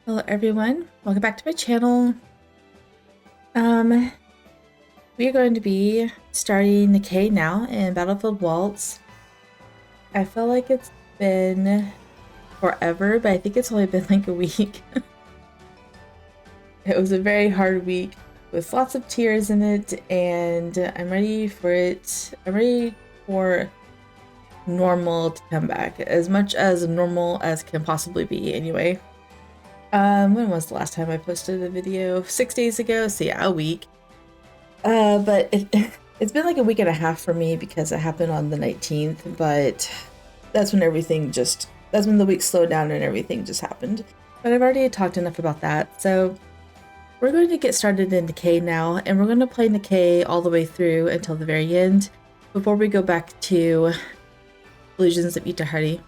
Hello everyone, welcome back to my channel. We are going to be starting the K now in Battlefield Waltz. I feel like it's been forever, but I think it's only been like a week. It was a very hard week with lots of tears in it, and I'm ready for it. I'm ready for normal to come back, as much as normal as can possibly be anyway. When was the last time I posted a video? 6 days ago, so yeah, a week. But it's been like a week and a half for me because it happened on the 19th, but that's when that's when the week slowed down and everything just happened. But I've already talked enough about that, so we're going to get started in Decay now, and we're going to play Decay all the way through until the very end before we go back to Illusions of Itahari.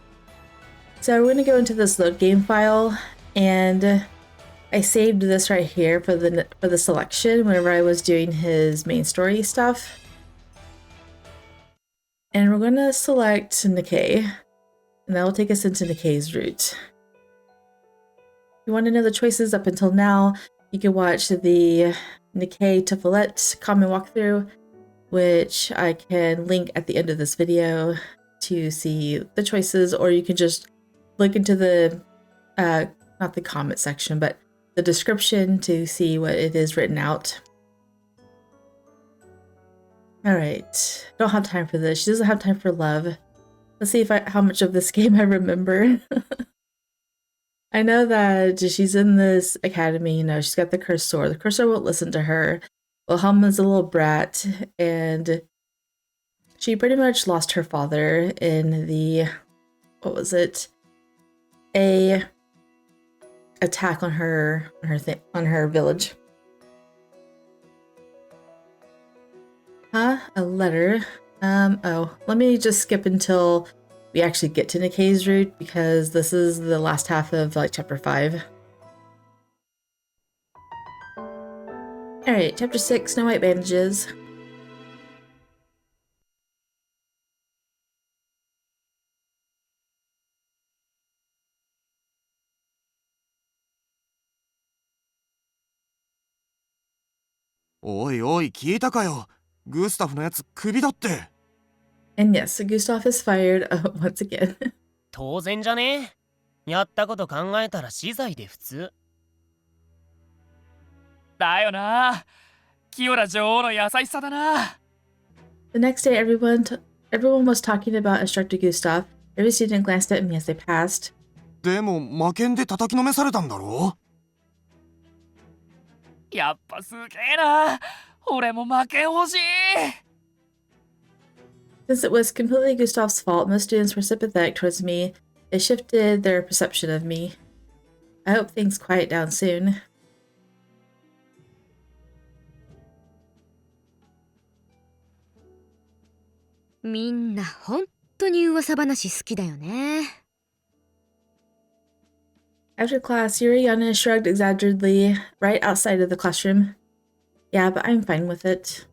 So we're going to go into this load game file, and I saved this right here for the selection whenever I was doing his main story stuff. And we're going to select Decay, and that will take us into Decay's route. If you want to know the choices up until now, you can watch the Decay to Follett common walkthrough, which I can link at the end of this video to see the choices, or you can just look into the, not the comment section, but the description to see what it is written out. Alright, don't have time for this. She doesn't have time for love. Let's see how much of this game I remember. I know that she's in this academy, you know, she's got the cursor. The cursor won't listen to her. Wilhelma's a little brat, and she pretty much lost her father in the, what was it? A attack on her village. Huh? A letter? Oh, let me just skip until we actually get to Decay's route, because this is the last half of like chapter 5. Alright, chapter 6, Snow White Bandages. And yes, Gustav is fired once again. 当然じゃね。やったこと考えたら死罪で普通。だよな。キオラ女王の優しさだな。The next day, everyone was talking about Instructor Gustav. Every student glanced at me as they passed. でも魔剣で叩きのめされたんだろ？やっぱすげえな。俺も魔剣欲しい。Since it was completely Gustav's fault, most students were sympathetic towards me. It shifted their perception of me. I hope things quiet down soon. みんな本当に噂話好きだよね。After class, Yuriana shrugged exaggeratedly right outside of the classroom. Yeah, but I'm fine with it.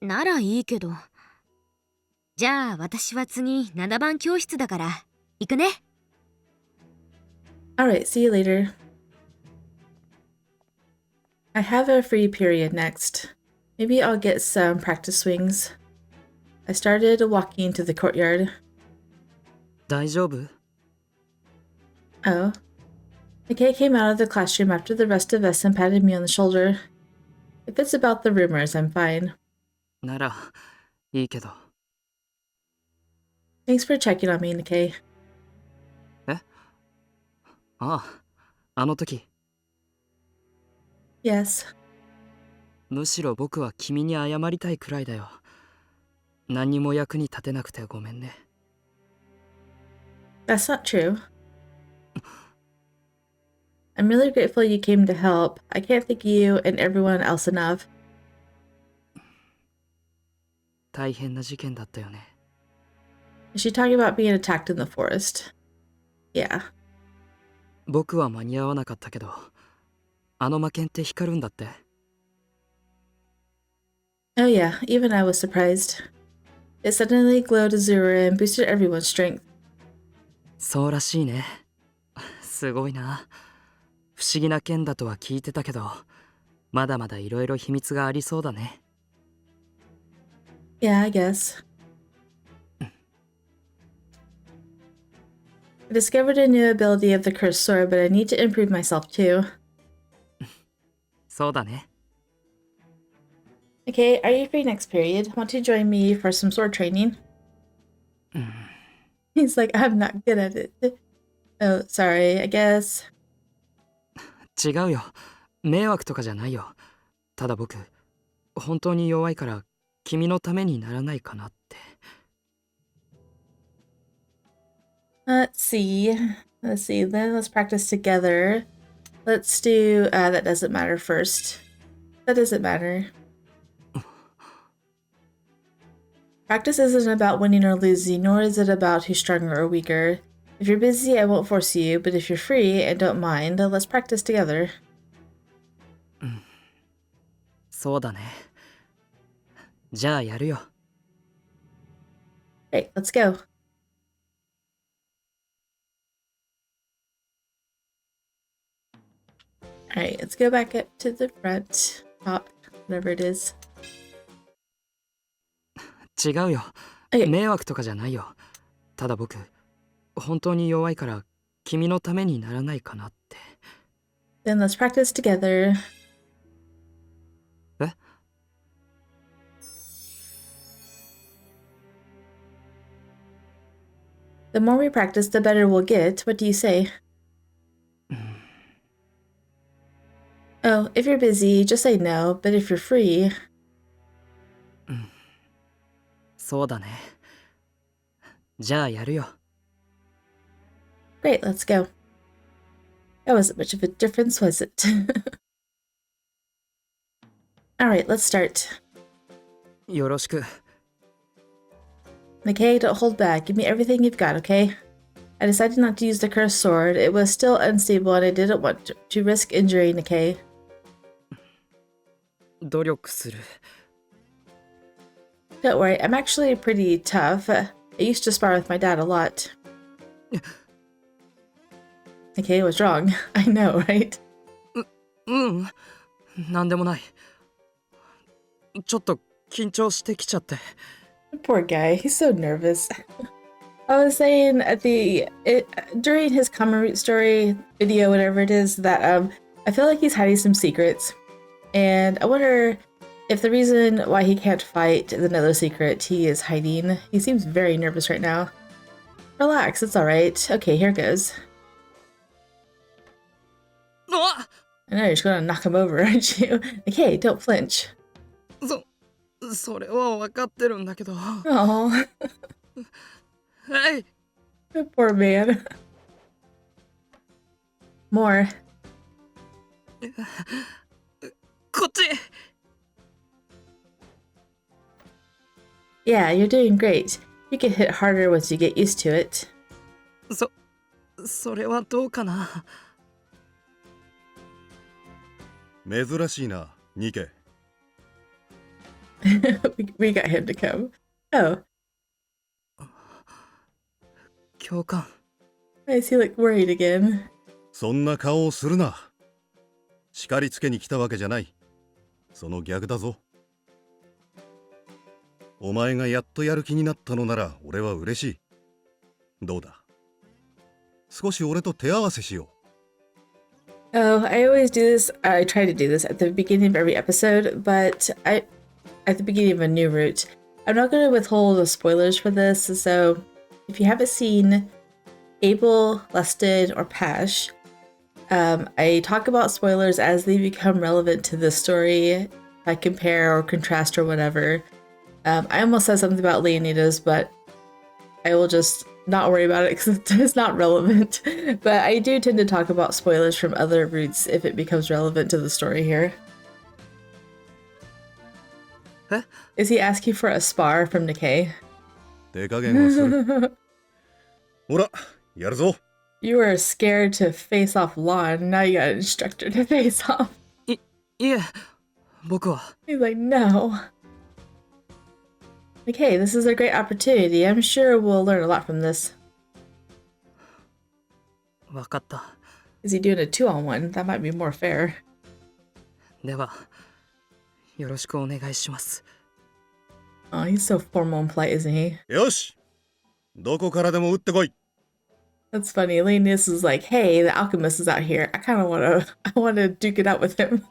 ならいいけど。じゃあ私は次7番教室だから行くね。Alright, see you later. I have a free period next. Maybe I'll get some practice swings. I started walking to the courtyard. 大丈夫? Oh. Decay came out of the classroom after the rest of us and patted me on the shoulder. If it's about the rumors, I'm fine. ならいいけど。Thanks for checking on me, Decay. え? あの時。Yes. むしろ僕は君に謝りたいくらいだよ。何にも役に立てなくてごめんね。That's not true. I'm really grateful you came to help. I can't thank you and everyone else enough. 大変な事件だったよね。Is she talking about being attacked in the forest? Yeah. 僕は間に合わなかったけど、あの魔剣って光るんだって。Oh yeah, even I was surprised. It suddenly glowed azure and boosted everyone's strength. そうらしいね。すごいな。思議な剣だとは聞いてたけど、まだまだいろいろ秘密がありそうだね。Yeah, I guess. I discovered a new ability of the cursed sword, but I need to improve myself too. そうだね。 Okay, are you free next period? Want to join me for some sword training? He's like, I'm not good at it. Oh, sorry, I guess. 違うよ。迷惑とかじゃないよ。ただ僕、本当に弱いから君のためにならないかなって。Let's see. Then let's practice together. Let's do, that doesn't matter first. That doesn't matter. Practice isn't about winning or losing, nor is it about who's stronger or weaker. If you're busy, I won't force you, but if you're free and don't mind, let's practice together. そうだね。じゃあやるよ。Great, let's go. Alright, let's go back up to the front, top, whatever it is. 違うよ。 Okay. 迷惑とかじゃないよ。ただ僕、本当に弱いから君のためにならないかなって。 Then let's practice together. え? The more we practice, the better we'll get. What do you say? Oh, if you're busy, just say no, but if you're free... そうだね。じゃあやるよ。 Great, let's go. That wasn't much of a difference, was it? Alright, let's start. よろしく。 Okay, don't hold back. Give me everything you've got, okay? I decided not to use the cursed sword. It was still unstable and I didn't want to risk injuring Nikkei. 努力する。 Don't worry, I'm actually pretty tough. I used to spar with my dad a lot. Okay, what's wrong? I know, right? うん。なんでもない。ちょっと緊張してきちゃって。 Poor guy, he's so nervous. I was saying during his common root story video, whatever it is, that I feel like he's hiding some secrets. And I wonder if the reason why he can't fight is another secret he is hiding. He seems very nervous right now. Relax, it's alright. Okay, here goes. あ I know you're just gonna knock him over, aren't you? Okay, don't flinch. それは分かってるんだけど。 Oh, はい。 poor man. More. こっち。 Yeah, you're doing great. You can hit harder once you get used to it. それはどうかな。珍しいな、ニケ。we got him to come. Oh, 教官。 I see, look worried again. そんな顔をするな。叱りつけに来たわけじゃない。その逆だぞ。お前がやっとやる気になったのなら俺は嬉しい。どうだ。少し俺と手合わせしよう。 Oh, I always do this. I try to do this at the beginning of every episode, but at the beginning of a new route. I'm not going to withhold the spoilers for this, so if you haven't seen Abel, Lusted, or Pash, I talk about spoilers as they become relevant to the story. I compare or contrast or whatever. I almost said something about Leonidas, but I will just not worry about it because it's not relevant. But I do tend to talk about spoilers from other routes if it becomes relevant to the story here. Huh? Is he asking for a spar from Nikkei? 手加減はする。ほら、やるぞ。You were scared to face off Lon, now you got an instructor to face off. いえ、僕は。 He's like, no. Like, hey, this is a great opportunity. I'm sure we'll learn a lot from this. 分かった。Is he doing a 2-on-1? That might be more fair. ではよろしくお願いします。 Oh, he's so formal and polite, isn't he? よし、どこからでも撃ってこい。 That's funny. Linus is like, hey, the alchemist is out here. I kind of want to duke it out with him.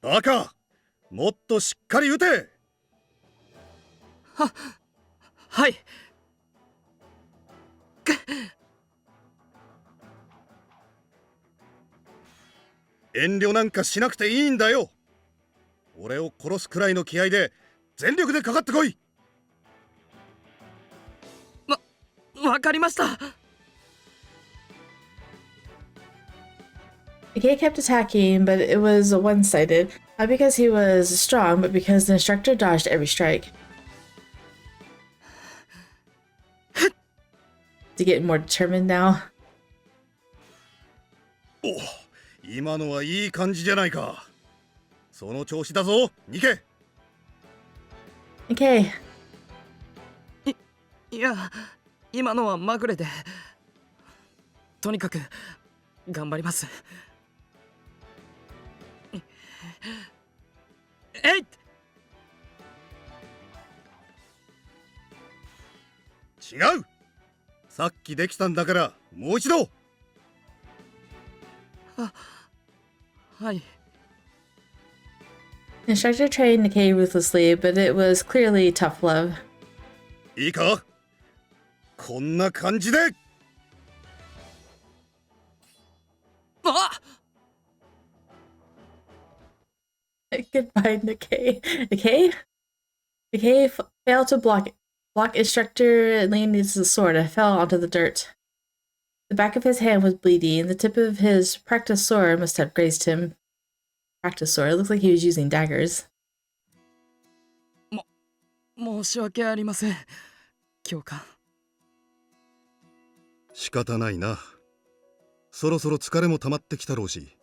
バカ、もっとしっかり撃て。はい。遠慮なんかしなくていいんだよ。俺を殺すくらいの気合で全力でかかってこい。わかりました。 Nikkei kept attacking, but it was one-sided. Not because he was strong, but because the instructor dodged every strike. To get more determined now. お、今のはいい感じじゃないか。その調子だぞ、ニケ。 Okay. いや今のはまぐれで、とにかく頑張ります。えい。違う。さっきできたんだからもう一度。はい。 The instructor trained Nikkei ruthlessly, but it was clearly tough love. いいか、こんな感じで。 あ。 Goodbye, Nikkei. Nikkei failed to block instructor Leonid's sword and fell onto the dirt. The back of his hand was bleeding. The tip of his practice sword must have grazed him. Practice sword. It looks like he was using daggers. 申し訳ありません、教官。仕方ないな。そろそろ疲れも溜まってきたろうし、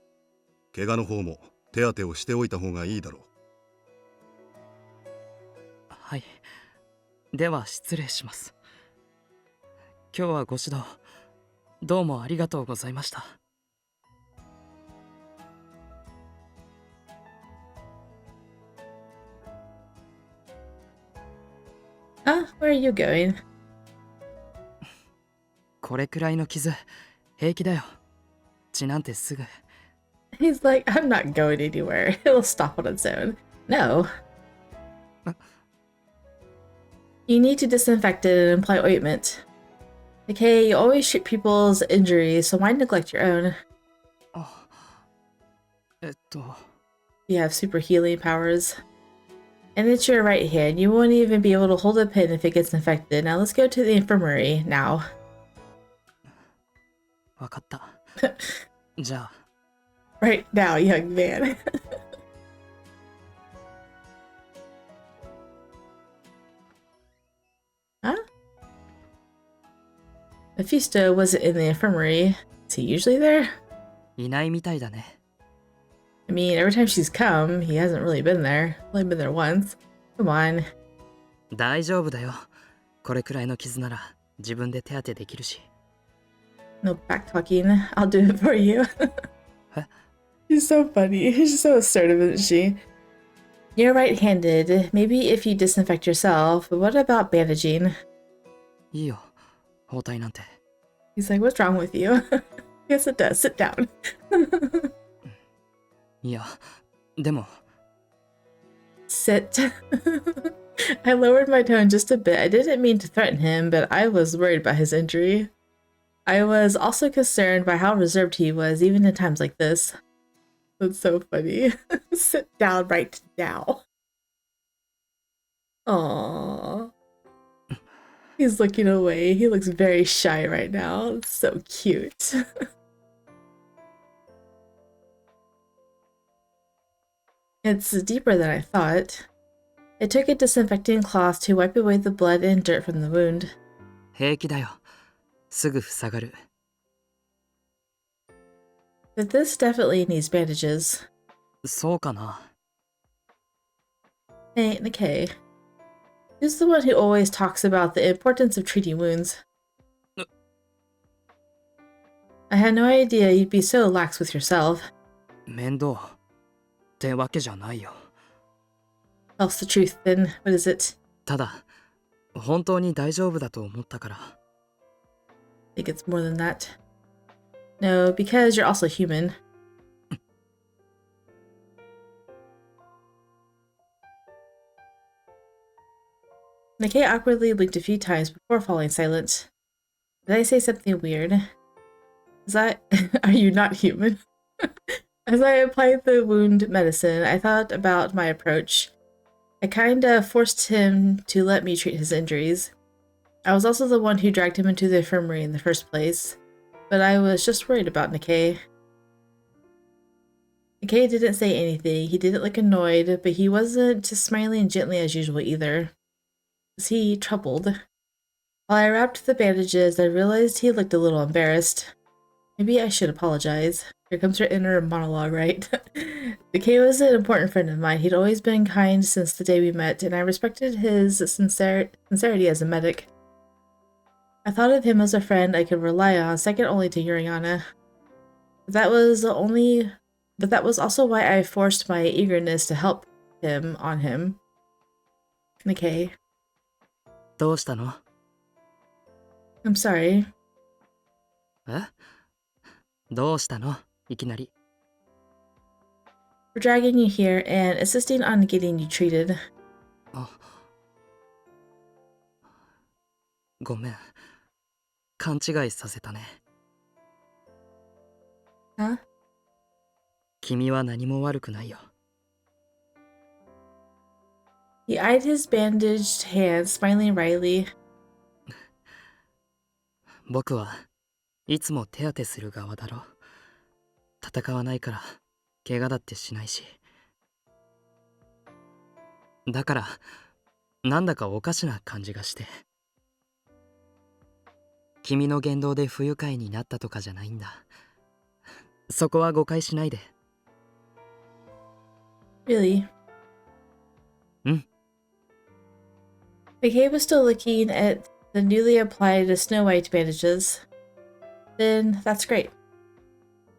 怪我の方も手当てをしておいた方がいいだろう。はい。では失礼します。今日はご指導どうもありがとうございました。 Where are you going? これくらいの傷平気だよ。血なんてすぐ。 He's like, I'm not going anywhere. It'll stop on its own. No. You need to disinfect it and apply ointment. Okay, you always treat people's injuries, so why neglect your own? あ、You have super healing powers. And it's your right hand. You won't even be able to hold a pin if it gets infected. Now let's go to the infirmary now. わかった。じゃあ。 Right now, young man. Huh? Mephisto wasn't in the infirmary. Is he usually there? いないみたいだね。 I mean, every time she's come, he hasn't really been there. Only been there once. Come on. 大丈夫だよ。これくらいの傷なら自分で手当てできるし。 No back talking. I'll do it for you. She's so funny. She's so assertive, isn't she? You're right-handed. Maybe if you disinfect yourself, but what about bandaging? いいよ。包帯なんて。 He's like, what's wrong with you? Yes, it does. Sit down. いや、でも。 Sit. I lowered my tone just a bit. I didn't mean to threaten him, but I was worried about his injury. I was also concerned by how reserved he was, even in times like this. That's so funny. Sit down right now. Aww. He's looking away. He looks very shy right now. It's so cute. It's deeper than I thought. I took a disinfecting cloth to wipe away the blood and dirt from the wound. 平気だよ。すぐ塞がる。 But this definitely needs bandages. そうかな。 Hey, Nikkei. Who's the one who always talks about the importance of treating wounds? I had no idea you'd be so lax with yourself. 面倒ってわけじゃないよ。 Tell us the truth, then. What is it? ただ本当に大丈夫だと思ったから。 I think it's more than that. No, because you're also human. Nikkei awkwardly blinked a few times before falling silent. Did I say something weird? Is that... Are you not human? As I applied the wound medicine, I thought about my approach. I kinda forced him to let me treat his injuries. I was also the one who dragged him into the infirmary in the first place. But I was just worried about Nikkei. Nikkei didn't say anything. He didn't look annoyed, but he wasn't smiling gently as usual either. Was he troubled? While I wrapped the bandages, I realized he looked a little embarrassed. Maybe I should apologize. Here comes her inner monologue, right? Nikkei was an important friend of mine. He'd always been kind since the day we met, and I respected his sincerity as a medic. I thought of him as a friend I could rely on, second only to Yuriana. But that was also why I forced my eagerness to help him on him. Nikkei. どうしたの？ I'm sorry. え？どうしたの？いきなり。 For dragging you here and insisting on getting you treated. あ、ごめん。勘違いさせたね。 Huh? 君は何も悪くないよ。 He eyed his bandaged hand, smiling wryly. 僕はいつも手当てする側だろ。戦わないから怪我だってしないし。だからなんだかおかしな感じがして。君の言動で不愉快になったとかじゃないんだ。そこは誤解しないで。 Really? うん。 McKay was still looking at the newly applied snow white bandages. Then that's great.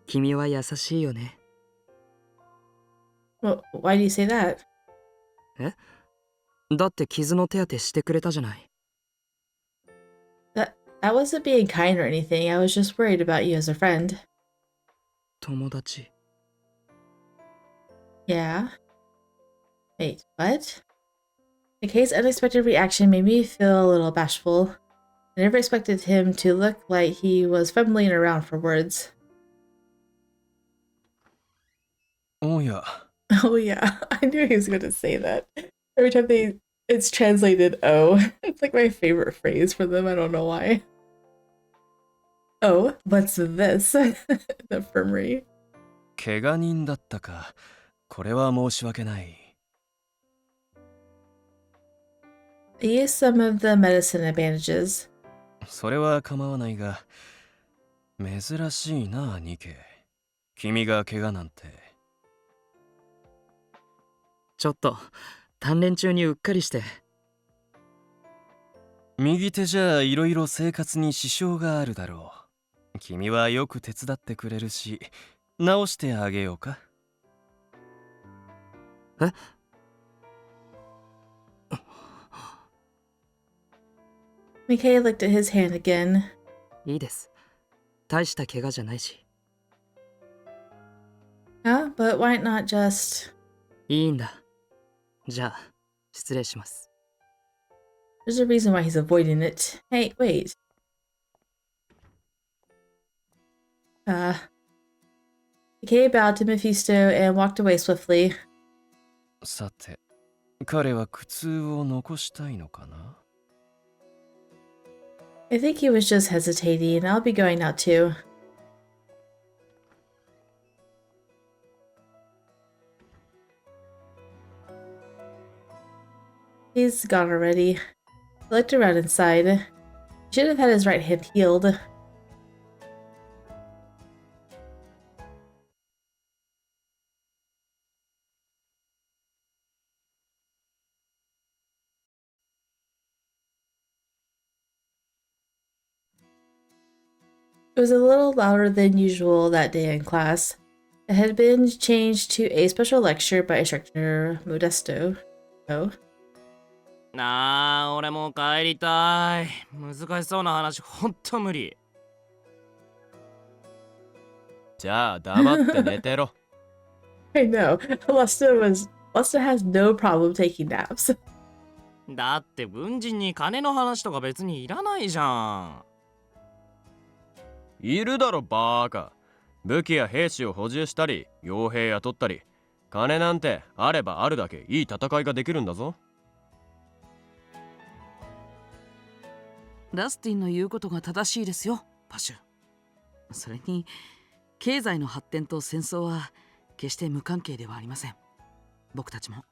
君は優しいよね。 Well, why do you say that? え？だって傷の手当てしてくれたじゃない。 That wasn't being kind or anything. I was just worried about you as a friend. 友達。 Yeah? Wait, what? McKay's unexpected reaction made me feel a little bashful. I never expected him to look like he was fumbling around for words. おや、 Oh yeah, I knew he was going to say that. Every time it's translated oh. It's like my favorite phrase for them, I don't know why. Oh, what's this? The infirmary. 怪我人だったか。これは申し訳ない。 I used some of the medicine and bandages. それは構わないが、珍しいな、ニケ。君が怪我なんて。ちょっと鍛錬中にうっかりして。右手じゃいろいろ生活に支障があるだろう。君はよく手伝ってくれるし、直してあげようか。え？ McKay looked at his hand again. いいです。大した怪我じゃないし。 Huh? But why not just... いいんだ。じゃあ失礼します。 There's a reason why he's avoiding it. Hey, wait. McKay bowed to Mephisto and walked away swiftly. さて、彼は苦痛を残したいのかな？ I think he was just hesitating. I'll be going now too. He's gone already. He looked around inside. He should have had his right hand healed. It was a little louder than usual that day in class. It had been changed to a special lecture by instructor Modesto. Oh. なあ、俺も帰りたい。難しそうな話ほんと無理。じゃあ黙って寝てろ。I know. Lester has no problem taking naps. だって軍人に金の話とか別にいらないじゃん。いるだろバーカ。武器や兵士を補充したり傭兵雇ったり、金なんてあればあるだけいい戦いができるんだぞ。ラスティンの言うことが正しいですよ、パシュ。それに経済の発展と戦争は決して無関係ではありません。僕たちも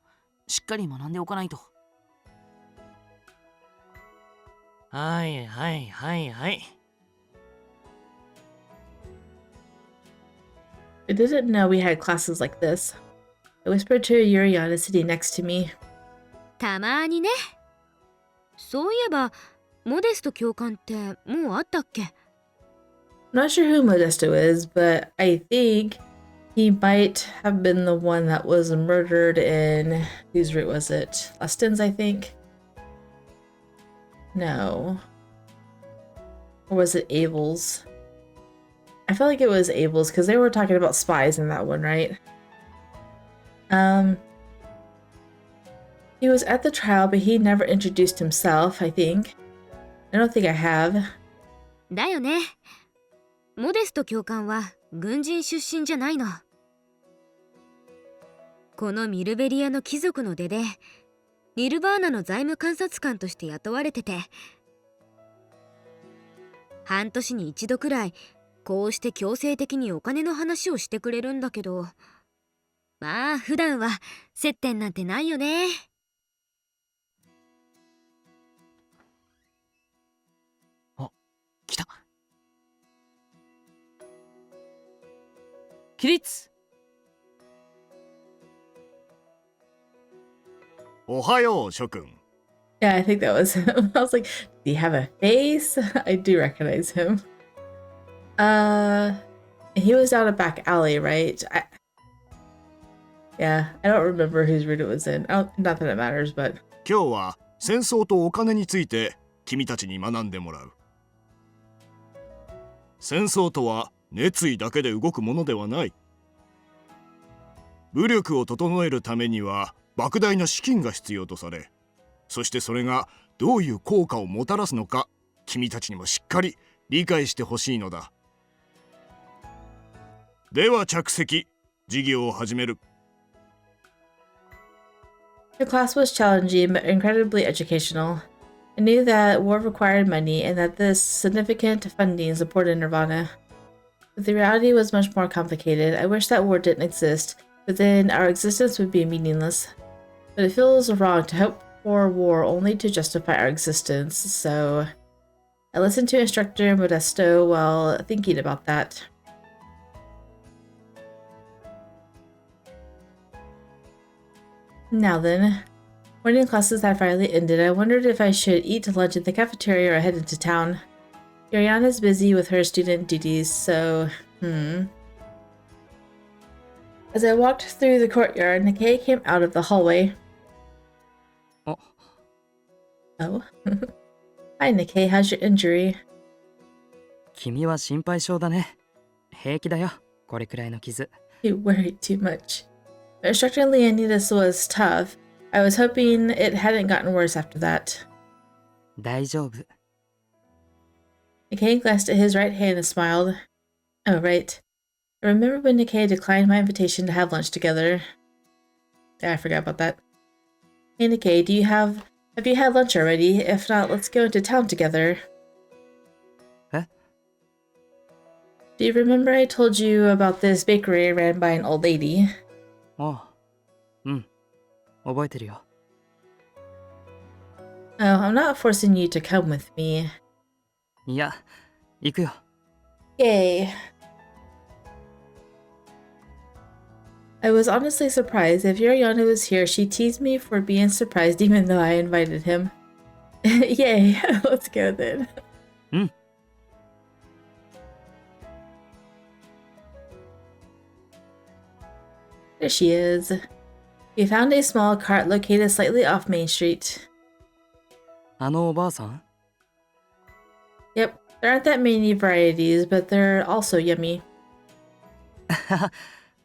しっかり学んでおかないと。はいはいはいはい。I didn't know we had classes like this. I whispered to Yuriana sitting next to me. たまにね。そういえばモデスト教官ってもうあったっけ？ I'm not sure who Modesto is, but I think he might have been the one that was murdered in... whose route was it? Leston's, I think? No. Or was it Abel's? I felt like it was Abel's because they were talking about spies in that one, right? He was at the trial, but he never introduced himself, I think. I don't think I have. だよね。モデスト教官は軍人出身じゃないの。このミルベリアの貴族の出で、ニルバーナの財務監察官として雇われてて、半年に一度くらいこうして強制的にお金の話をしてくれるんだけど、まあ普段は接点なんてないよね。あ、来た。起立。おはよう諸君。 Yeah, I think that was him. I was like, do you have a face? I do recognize him. He was down a back alley, right? Yeah, I don't remember whose route it was in. Not that it matters, but... 今日は戦争とお金について君たちに学んでもらう。戦争とは熱意だけで動くものではない。武力を整えるためには莫大な資金が必要とされ、そしてそれがどういう効果をもたらすのか、君たちにもしっかり理解してほしいのだ。では着席、授業を始める。The class was challenging but incredibly educational. I knew that war required money and that this significant funding supported Nirvana. But the reality was much more complicated. I wish that war didn't exist, but then our existence would be meaningless. But it feels wrong to hope for war only to justify our existence, so I listened to instructor Modesto while thinking about that. Now then, morning classes had finally ended. I wondered if I should eat lunch in the cafeteria or head into town. Yuriana's busy with her student duties, so, As I walked through the courtyard, Nikkei came out of the hallway. Oh. Hi, Nikkei. How's your injury? 君は心配性だね。平気だよ、これくらいの傷。You worried too much. Instructor Leonidas was tough. I was hoping it hadn't gotten worse after that. 大丈夫。Nikkei glanced at his right hand and smiled. Oh, right. I remember when Nikkei declined my invitation to have lunch together. Yeah, I forgot about that. Hey, Nikkei, have you had lunch already? If not, let's go into town together. Huh? Do you remember I told you about this bakery ran by an old lady? ああ、うん、覚えてるよ。Oh, I'm not forcing you to come with me. いや、行くよ。Yay. I was honestly surprised. If Yuriana was here, she teased me for being surprised even though I invited him. Yay, let's go then. There she is. We found a small cart located slightly off Main Street. あのおばあさん？ Yep, there aren't that many varieties, but they're also yummy.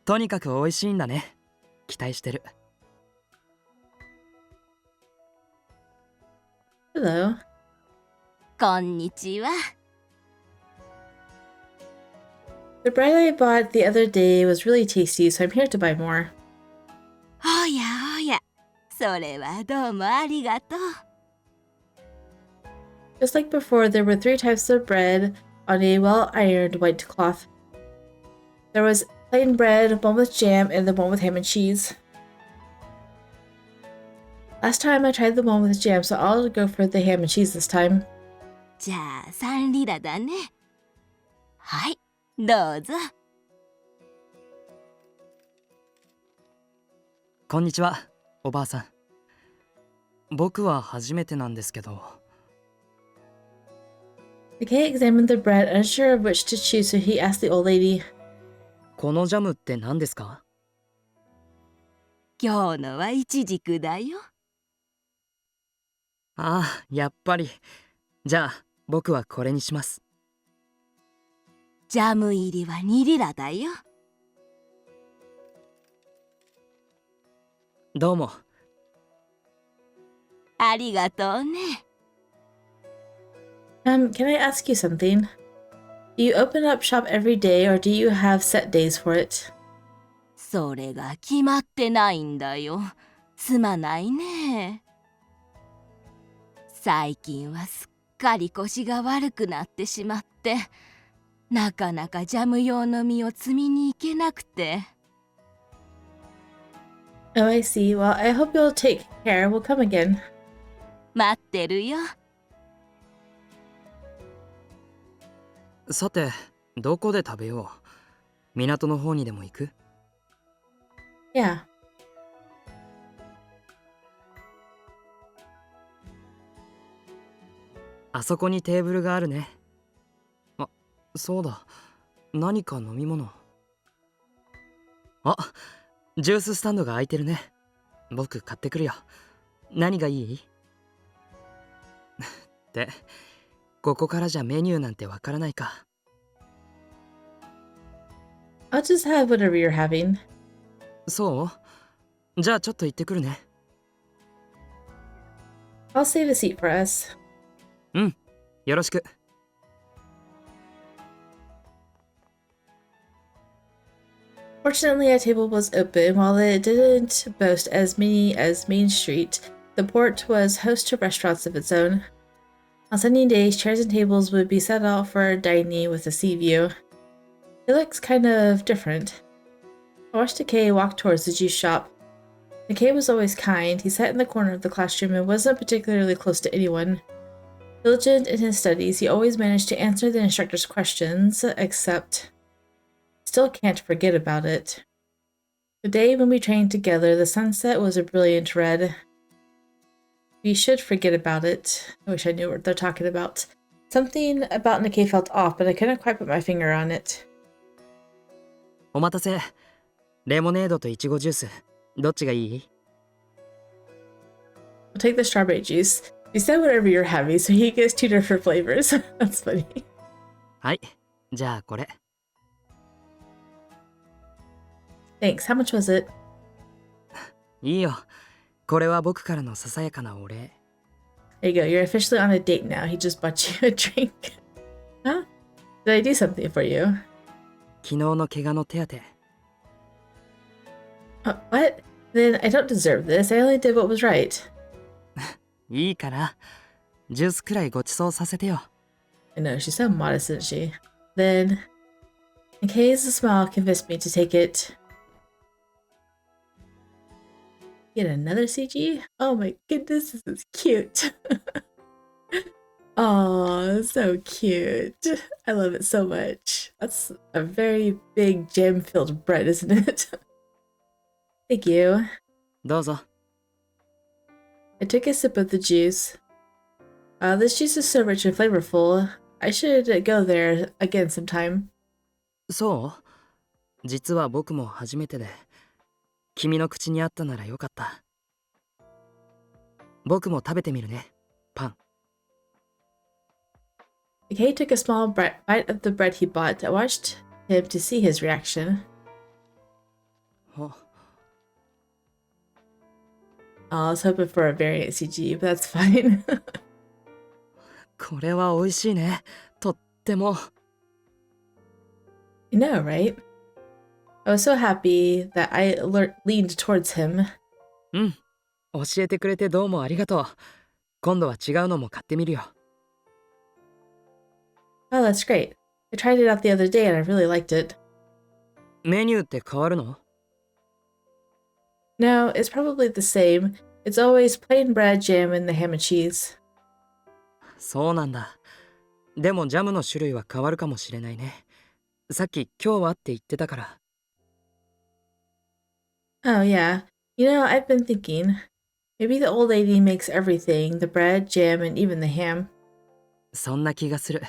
とにかく美味しいんだね。期待してる。Hello. こんにちは。The bread I bought the other day was really tasty, so I'm here to buy more. おやおや、それはどうもありがとう。Just like before, there were 3 types of bread on a well-ironed white cloth. There was plain bread, one with jam, and the one with ham and cheese. Last time I tried the one with jam, so I'll go for the ham and cheese this time. じゃあ3リラだね。はい、どうぞ。こんにちは、おばあさん。僕は初めてなんですけど。The Kay examined the bread, unsure of which to choose, so he asked the old lady. このジャムって何ですか？今日のはイチジクだよ。ああ、やっぱり。じゃあ、僕はこれにします。ジャム入りは2リラだよ。どうも。ありがとうね。Can I ask you something? Do you open up shop every day, or do you have set days for it? それが決まってないんだよ。すまないね。最近はすっかり腰が悪くなってしまって、なかなかジャム用の実を摘みに行けなくて。Oh, I see. Well, I hope you'll take care. We'll come again. 待ってるよ。さて、どこで食べよう？港の方にでも行く？ Yeah. あそこにテーブルがあるね。あ、そうだ。何か飲み物。あ、ジューススタンドが空いてるね。僕買ってくるよ。何がいい？って、ここからじゃメニューなんてわからないか。I'll just have whatever you're having. そう？じゃあちょっと行ってくるね。I'll save a seat for us. うん、よろしく。Fortunately, our table was open. While it didn't boast as many as Main Street, the port was host to restaurants of its own. On sunny days, chairs and tables would be set out for dining with a sea view. It looks kind of different. I watched Takei walk towards the juice shop. Takei was always kind. He sat in the corner of the classroom and wasn't particularly close to anyone. Diligent in his studies, he always managed to answer the instructor's questions, except... Still can't forget about it. The day when we trained together, the sunset was a brilliant red. We should forget about it. I wish I knew what they're talking about. Something about Nikkei felt off, but I couldn't quite put my finger on it. お待たせ。レモネードとイチゴジュース。どっちがいい？ I'll take the strawberry juice. You said whatever you're having, so he gets 2 different flavors. That's funny. はい。じゃあこれ。Thanks. How much was it? いいよ。これは僕からのささやかなお礼。 There you go. You're officially on a date now. He just bought you a drink. Huh? Did I do something for you? 昨日の怪我の手当て。What? Then I don't deserve this. I only did what was right. いいから。ジュースくらいご馳走させてよ。I know, she's so modest, isn't she? Then, Kay's smile convinced me to take it. Get another CG? Oh my goodness, this is cute. Oh, so cute. I love it so much. That's a very big jam-filled bread, isn't it? Thank you. どうぞ。I took a sip of the juice. This juice is so rich and flavorful. I should go there again sometime. そう？実は僕も初めてで。君の口にあったならよかった。僕も食べてみるね、パン。Kay took a small bite of the bread he bought. I watched him to see his reaction. あ、 Oh, I was hoping for a variant CG, but that's fine. これは美味しいね。とっても。You know, right? I was so happy that I leaned towards him. うん。教えてくれてどうもありがとう。今度は違うのも買ってみるよ。Oh, that's great. I tried it out the other day and I really liked it. メニューって変わるの？ No, it's probably the same. It's always plain bread, jam, and the ham and cheese. そうなんだ。でもジャムの種類は変わるかもしれないね。さっき今日はって言ってたから。Oh, yeah. You know, I've been thinking. Maybe the old lady makes everything, the bread, jam, and even the ham. そんな気がする。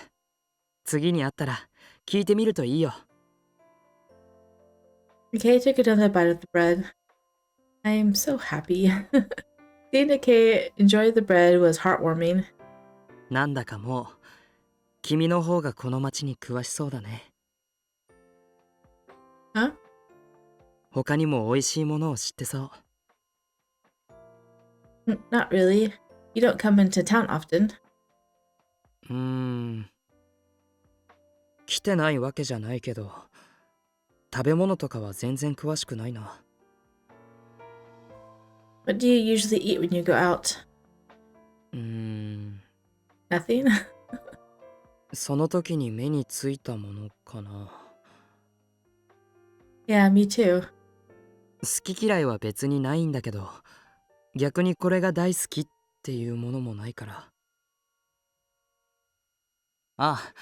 次に会ったら聞いてみるといいよ。Kay took another bite of the bread. I am so happy. Seeing Kay enjoy the bread was heartwarming. なんだかもう君の方がこの町に詳しそうだね。Huh? 他にも美味しいものを知ってそう。Not really. You don't come into town often. 来てないわけじゃないけど、食べ物とかは全然詳しくないな。What do you usually eat when you go out? Nothing? その時に目についたものかな。Yeah, me too. 好き嫌いは別にないんだけど、逆にこれが大好きっていうものもないから。ああ、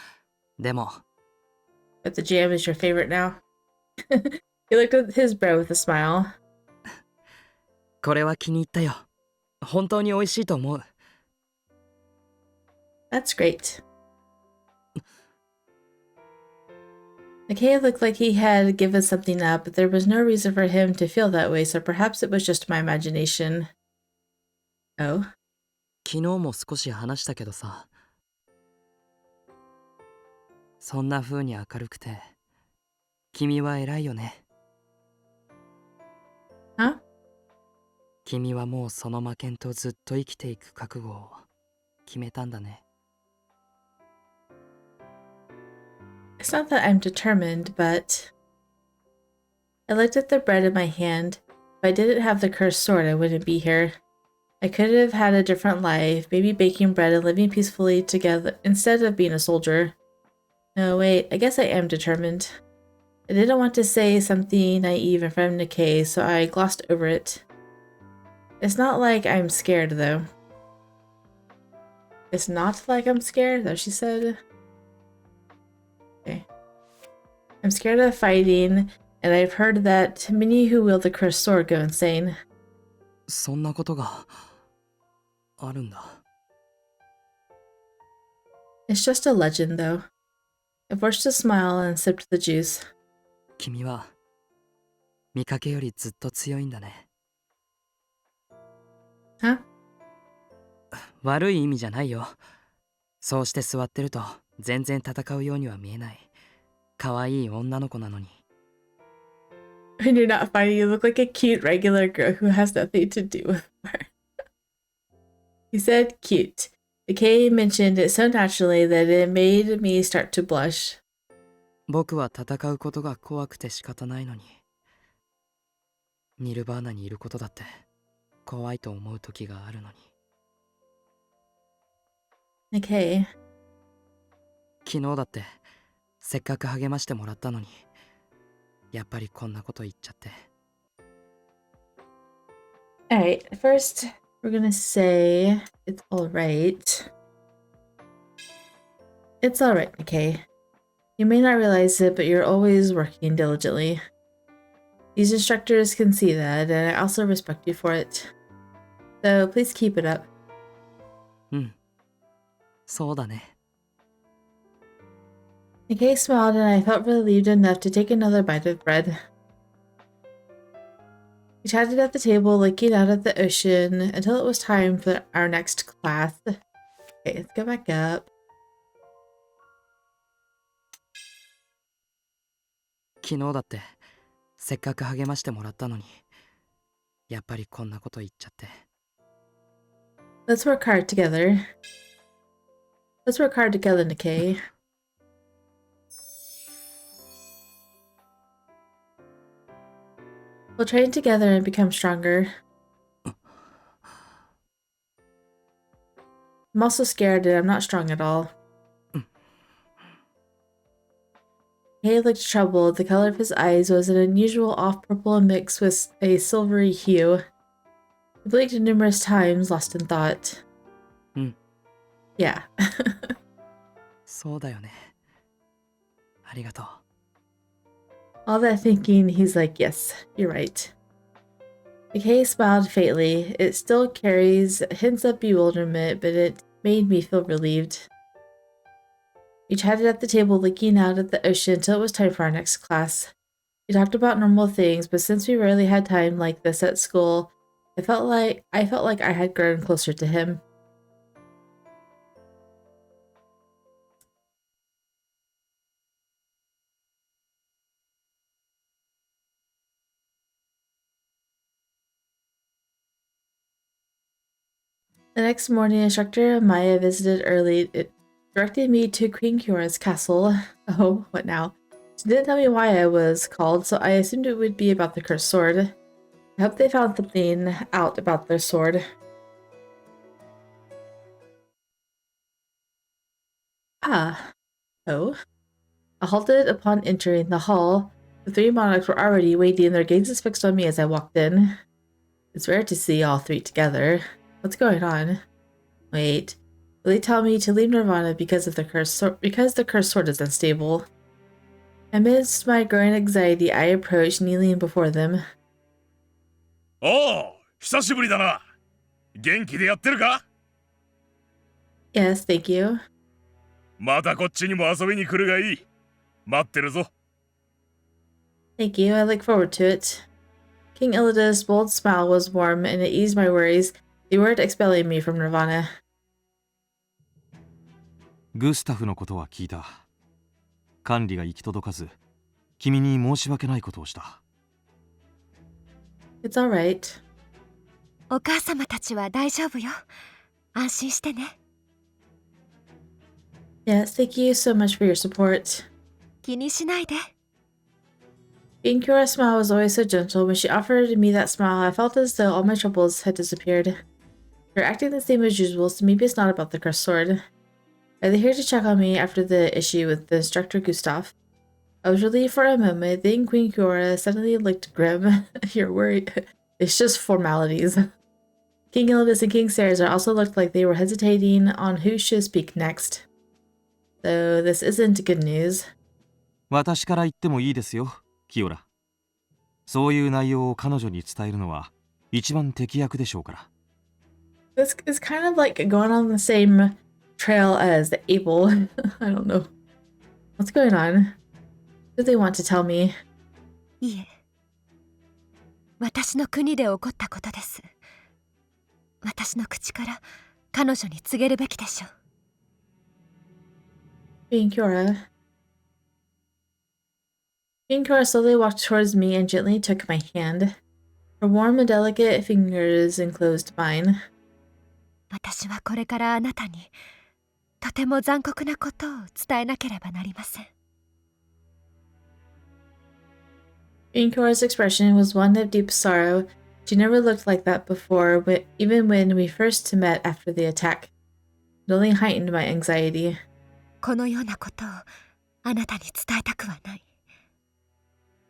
でも。But the jam is your favorite now? He looked at his bread with a smile. これは気に入ったよ。本当に美味しいと思う。That's great. Kay looked like he had given something up, but there was no reason for him to feel that way, so perhaps it was just my imagination. Oh? 昨日も少し話したけどさ。そんな風に明るくて、君は偉いよね。Huh? 君はもうその負けんとずっと生きていく覚悟を決めたんだね。It's not that I'm determined, but... I looked at the bread in my hand. If I didn't have the cursed sword, I wouldn't be here. I could have had a different life, maybe baking bread and living peacefully together instead of being a soldier. No, wait, I guess I am determined. I didn't want to say something naive in front of Kay, so I glossed over it. It's not like I'm scared, though. It's not like I'm scared, though, she said. Okay. I'm scared of fighting, and I've heard that many who wield the cursed sword go insane. そんなことがあるんだ。It's just a legend, though. I forced a smile and sipped the juice. 君は見かけよりずっと強いんだね。Huh? 悪い意味じゃないよ。そうして座ってると全然戦うようには見えない。可愛い女の子なのに。When you're not fighting, you look like a cute regular girl who has nothing to do with war. He said cute. Kay mentioned it so naturally that it made me start to blush. 僕は戦うことが怖くて仕方ないのに。ニルバーナにいることだって怖いと思う時があるのに。Okay. 昨日だってせっかく励ましてもらったのに、やっぱりこんなこと言っちゃって。Alright, first we're gonna say it's alright. It's alright, Kay. You may not realize it, but you're always working diligently. These instructors can see that, and I also respect you for it. So please keep it up. そうだね。Kay smiled, and I felt relieved enough to take another bite of bread. We chatted at the table, looking out at the ocean until it was time for our next class. Okay, let's go back up. 昨日だってせっかく励ましてもらったのにやっぱりこんなこと言っちゃって。 Let's work hard together. Let's work hard together, Nikkei. We'll train together and become stronger. I'm also scared and I'm not strong at all. Nikkei looked troubled. The color of his eyes was an unusual off-purple mixed with a silvery hue. He blinked numerous times, lost in thought. Yeah. そうだよね。ありがとう。 All that thinking, he's like, yes, you're right. Nikkei smiled faintly. It still carries hints of bewilderment, but it made me feel relieved. We chatted at the table, looking out at the ocean until it was time for our next class. We talked about normal things, but since we rarely had time like this at school, I felt like I had grown closer to him. The next morning, instructor Maya visited early. It directed me to Queen Kyora's castle. Oh, what now? She didn't tell me why I was called, so I assumed it would be about the cursed sword. I hope they found something out about their sword. Ah. Oh. I halted upon entering the hall. The three monarchs were already waiting, their gazes fixed on me as I walked in. It's rare to see all three together. What's going on? Wait. Will they tell me to leave Nirvana because of the cursed sword is unstable? Amidst my growing anxiety, I approached, kneeling before them. おお、久しぶりだな。元気でやってるか？ Yes, thank you. またこっちにも遊びに来るがいい。待ってるぞ。 Thank you, I look forward to it. King Illida's bold smile was warm, and it eased my worries. They weren't expelling me from Nirvana. グスタフのことは聞いた。管理が行き届かず、君に申し訳ないことをした。It's alright. お母様たちは大丈夫よ。安心してね。Yes, thank you so much for your support. 気にしないで。King Kyora's smile was always so gentle. When she offered me that smile, I felt as though all my troubles had disappeared. You're acting the same as usual, so maybe it's not about the cursed sword. Are they here to check on me after the issue with the instructor Gustav? I was relieved for a moment, then Queen Kyora suddenly looked grim. You're worried. It's just formalities. King Illidus and King Ceres also looked like they were hesitating on who should speak next. So this isn't good news. 私から言ってもいいですよ、キヨラ。そういう内容を彼女に伝えるのは一番適役でしょうから。This is kind of like going on the same trail as Abel. I don't know. What's going on? What do they want to tell me? いえ。私の国で起こったことです。私の口から彼女に告げるべきでしょう。Queen Kyora. Queen Kyora slowly walked towards me and gently took my hand. Her warm and delicate fingers enclosed mine. 私はこれからあなたにとても残酷なことを伝えなければなりません。Queen Kyora's expression was one of deep sorrow. She never looked like that before, but even when we first met after the attack. It only heightened my anxiety. このようなことをあなたに伝えたくはない。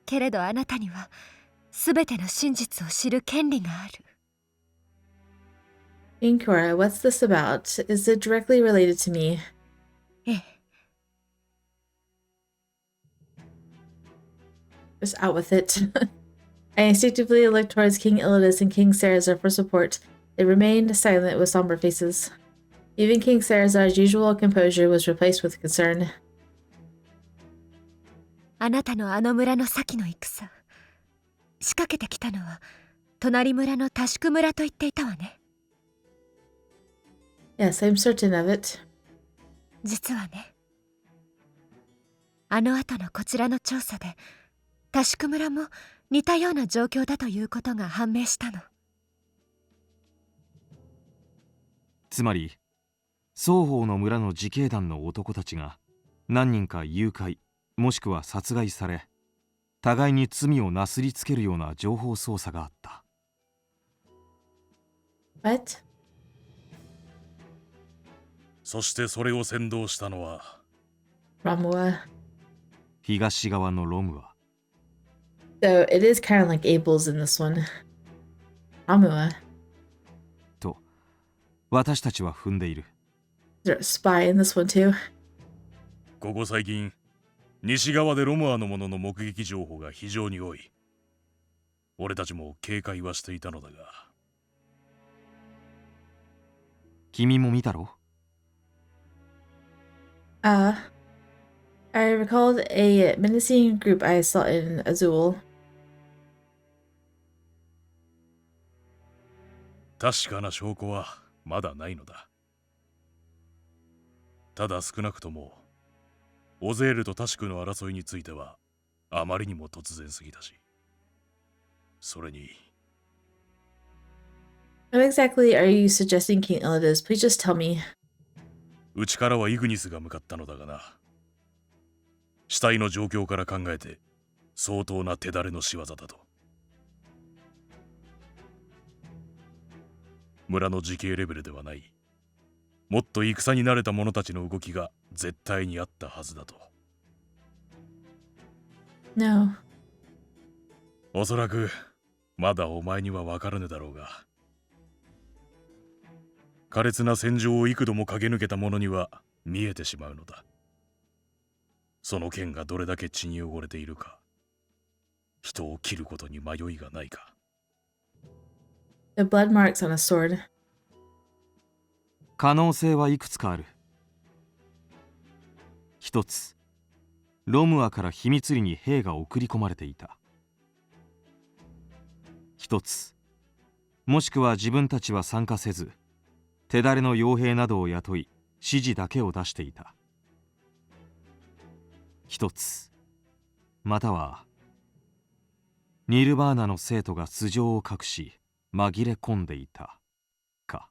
けれどあなたにはすべての真実を知る権利がある。Queen Kyora, what's this about? Is it directly related to me? ええ。Just out with it. I instinctively looked towards King Illidus and King Ceresar for support. They remained silent with somber faces. Even King Ceresar's usual composure was replaced with concern. あなたのあの村の先の戦。仕掛けてきたのは隣村のタシュク村と言っていたわね。Yes, I'm certain of it. 実はね、あの後のこちらの調査でタシュク村も似たような状況だということが判明したの。つまり双方の村の自警団の男たちが何人か誘拐もしくは殺害され、互いに罪をなすりつけるような情報操作があった。What? そしてそれを先導したのは Ramua. 東側のロムア。 So it is kind of like Abel's in this one. Ramua. と私たちは踏んでいる。Is there a spy in this one too? ここ最近西側でロムアの者の目撃情報が非常に多い。俺たちも警戒はしていたのだが。君も見たろ？ I recalled a menacing group I saw in Azul. 確かな証拠はまだないのだ。ただ少なくともオゼールとタシクの争いについてはあまりにも突然すぎたし、それに What exactly are you suggesting, King Elidus? Please just tell me. うちからはイグニスが向かったのだがな。死体の状況から考えて相当な手だれの仕業だと。村の自警レベルではない、もっと戦に慣れた者たちの動きが絶対にあったはずだと。 No. おそらくまだお前には分からぬだろうが、苛烈な戦場を幾度も駆け抜けた者には見えてしまうのだ。その剣がどれだけ血に汚れているか、人を切ることに迷いがないか。 The blood marks on a sword. 可能性はいくつかある。一つ、ロムアから秘密裏に兵が送り込まれていた。一つ、もしくは自分たちは参加せず、手だれの傭兵などを雇い指示だけを出していた。一つ、またはニルバーナの生徒が素性を隠し紛れ込んでいたか。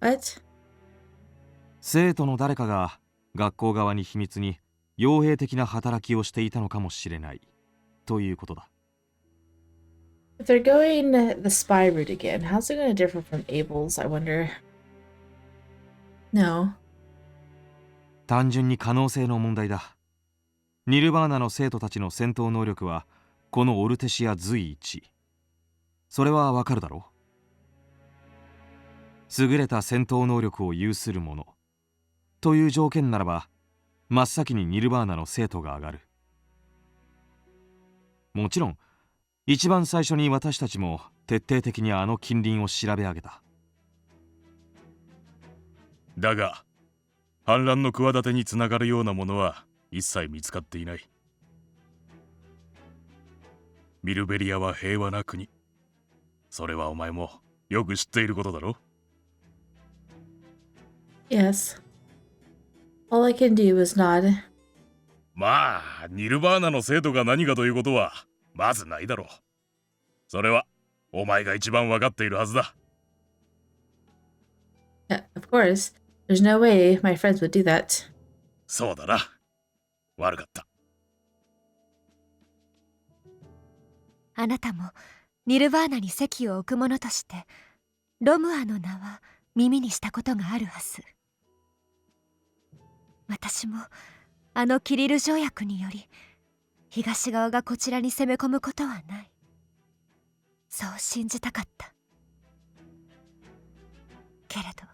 What? 生徒の誰かが学校側に秘密に傭兵的な働きをしていたのかもしれないということだ。If they're going the spy route again, how's it going to differ from Abel's, I wonder? No. 単純に可能性の問題だ。ニルバーナの生徒たちの戦闘能力はこのオルテシア随一。それはわかるだろう。優れた戦闘能力を有する者という条件ならば真っ先にニルバーナの生徒が上がる。もちろん一番最初に私たちも徹底的にあの近隣を調べ上げた。だが反乱の企てにつながるようなものは一切見つかっていない。ミルベリアは平和な国。それはお前もよく知っていることだろ。 Yes. All I can do is nod. まあニルバーナの生徒が何かということはまずないだろう。それはお前が一番分かっているはずだ。 Yeah, of course. There's no way my friends would do that. そうだな。悪かった。あなたもニルバーナに席を置く者としてロムアの名は耳にしたことがあるはず。私もあのキリル条約により東側がこちらに攻め込むことはない、そう信じたかった。けれど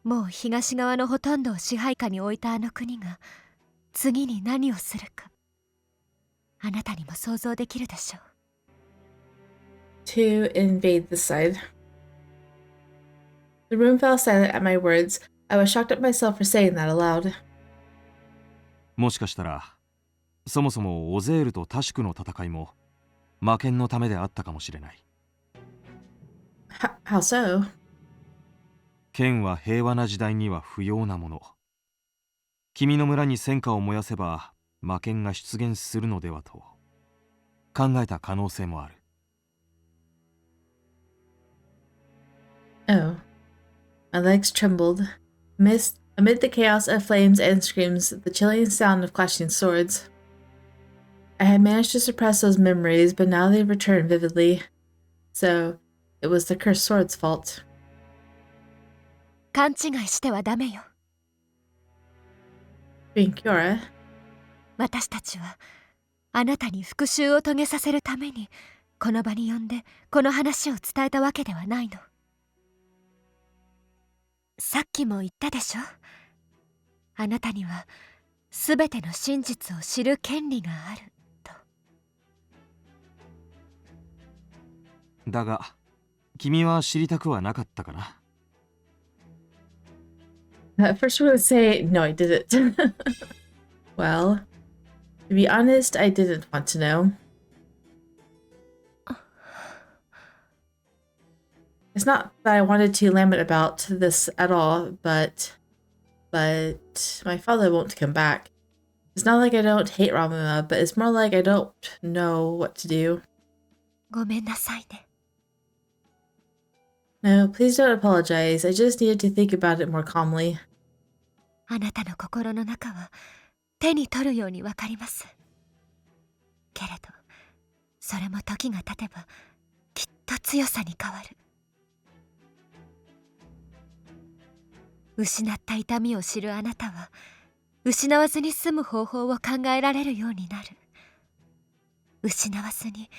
もう東側のほとんどを支配下に置いたあの国が次に何をするか、あなたにも想像できるでしょう。To invade this side. The room fell silent at my words. I was shocked at myself for saying that aloud. もしかしたらそもそもオゼールとタシュクの戦いも魔剣のためであったかもしれない。How so? 剣は平和な時代には不要なもの。君の村に戦火を燃やせば魔剣が出現するのではと考えた可能性もある。Oh. My legs trembled. Amid the chaos of flames and screams, the chilling sound of clashing swords. I had managed to suppress those memories, but now they returned vividly. So, it was the cursed sword's fault. 勘違いしてはダメよ。Queen Kiora? 私たちはあなたに復讐を遂げさせるためにこの場に呼んでこの話を伝えたわけではないの。さっきも言ったでしょ。あなたには全ての真実を知る権利があると。だが君は知りたくはなかったかな。At first we would say, no, I didn't. Well, to be honest, I didn't want to know. It's not that I wanted to lament about this at all, but my father won't come back. It's not like I don't hate Ramuna, but it's more like I don't know what to do. ごめんなさいね。No, please don't apologize. I just needed to think about it more calmly. あなたの心の中は手に取るようにわかります。けれど、それも時が経てばきっと強さに変わる。失った痛みを知るあなたは、失わずに済む方法を考えられるようになる。失わずに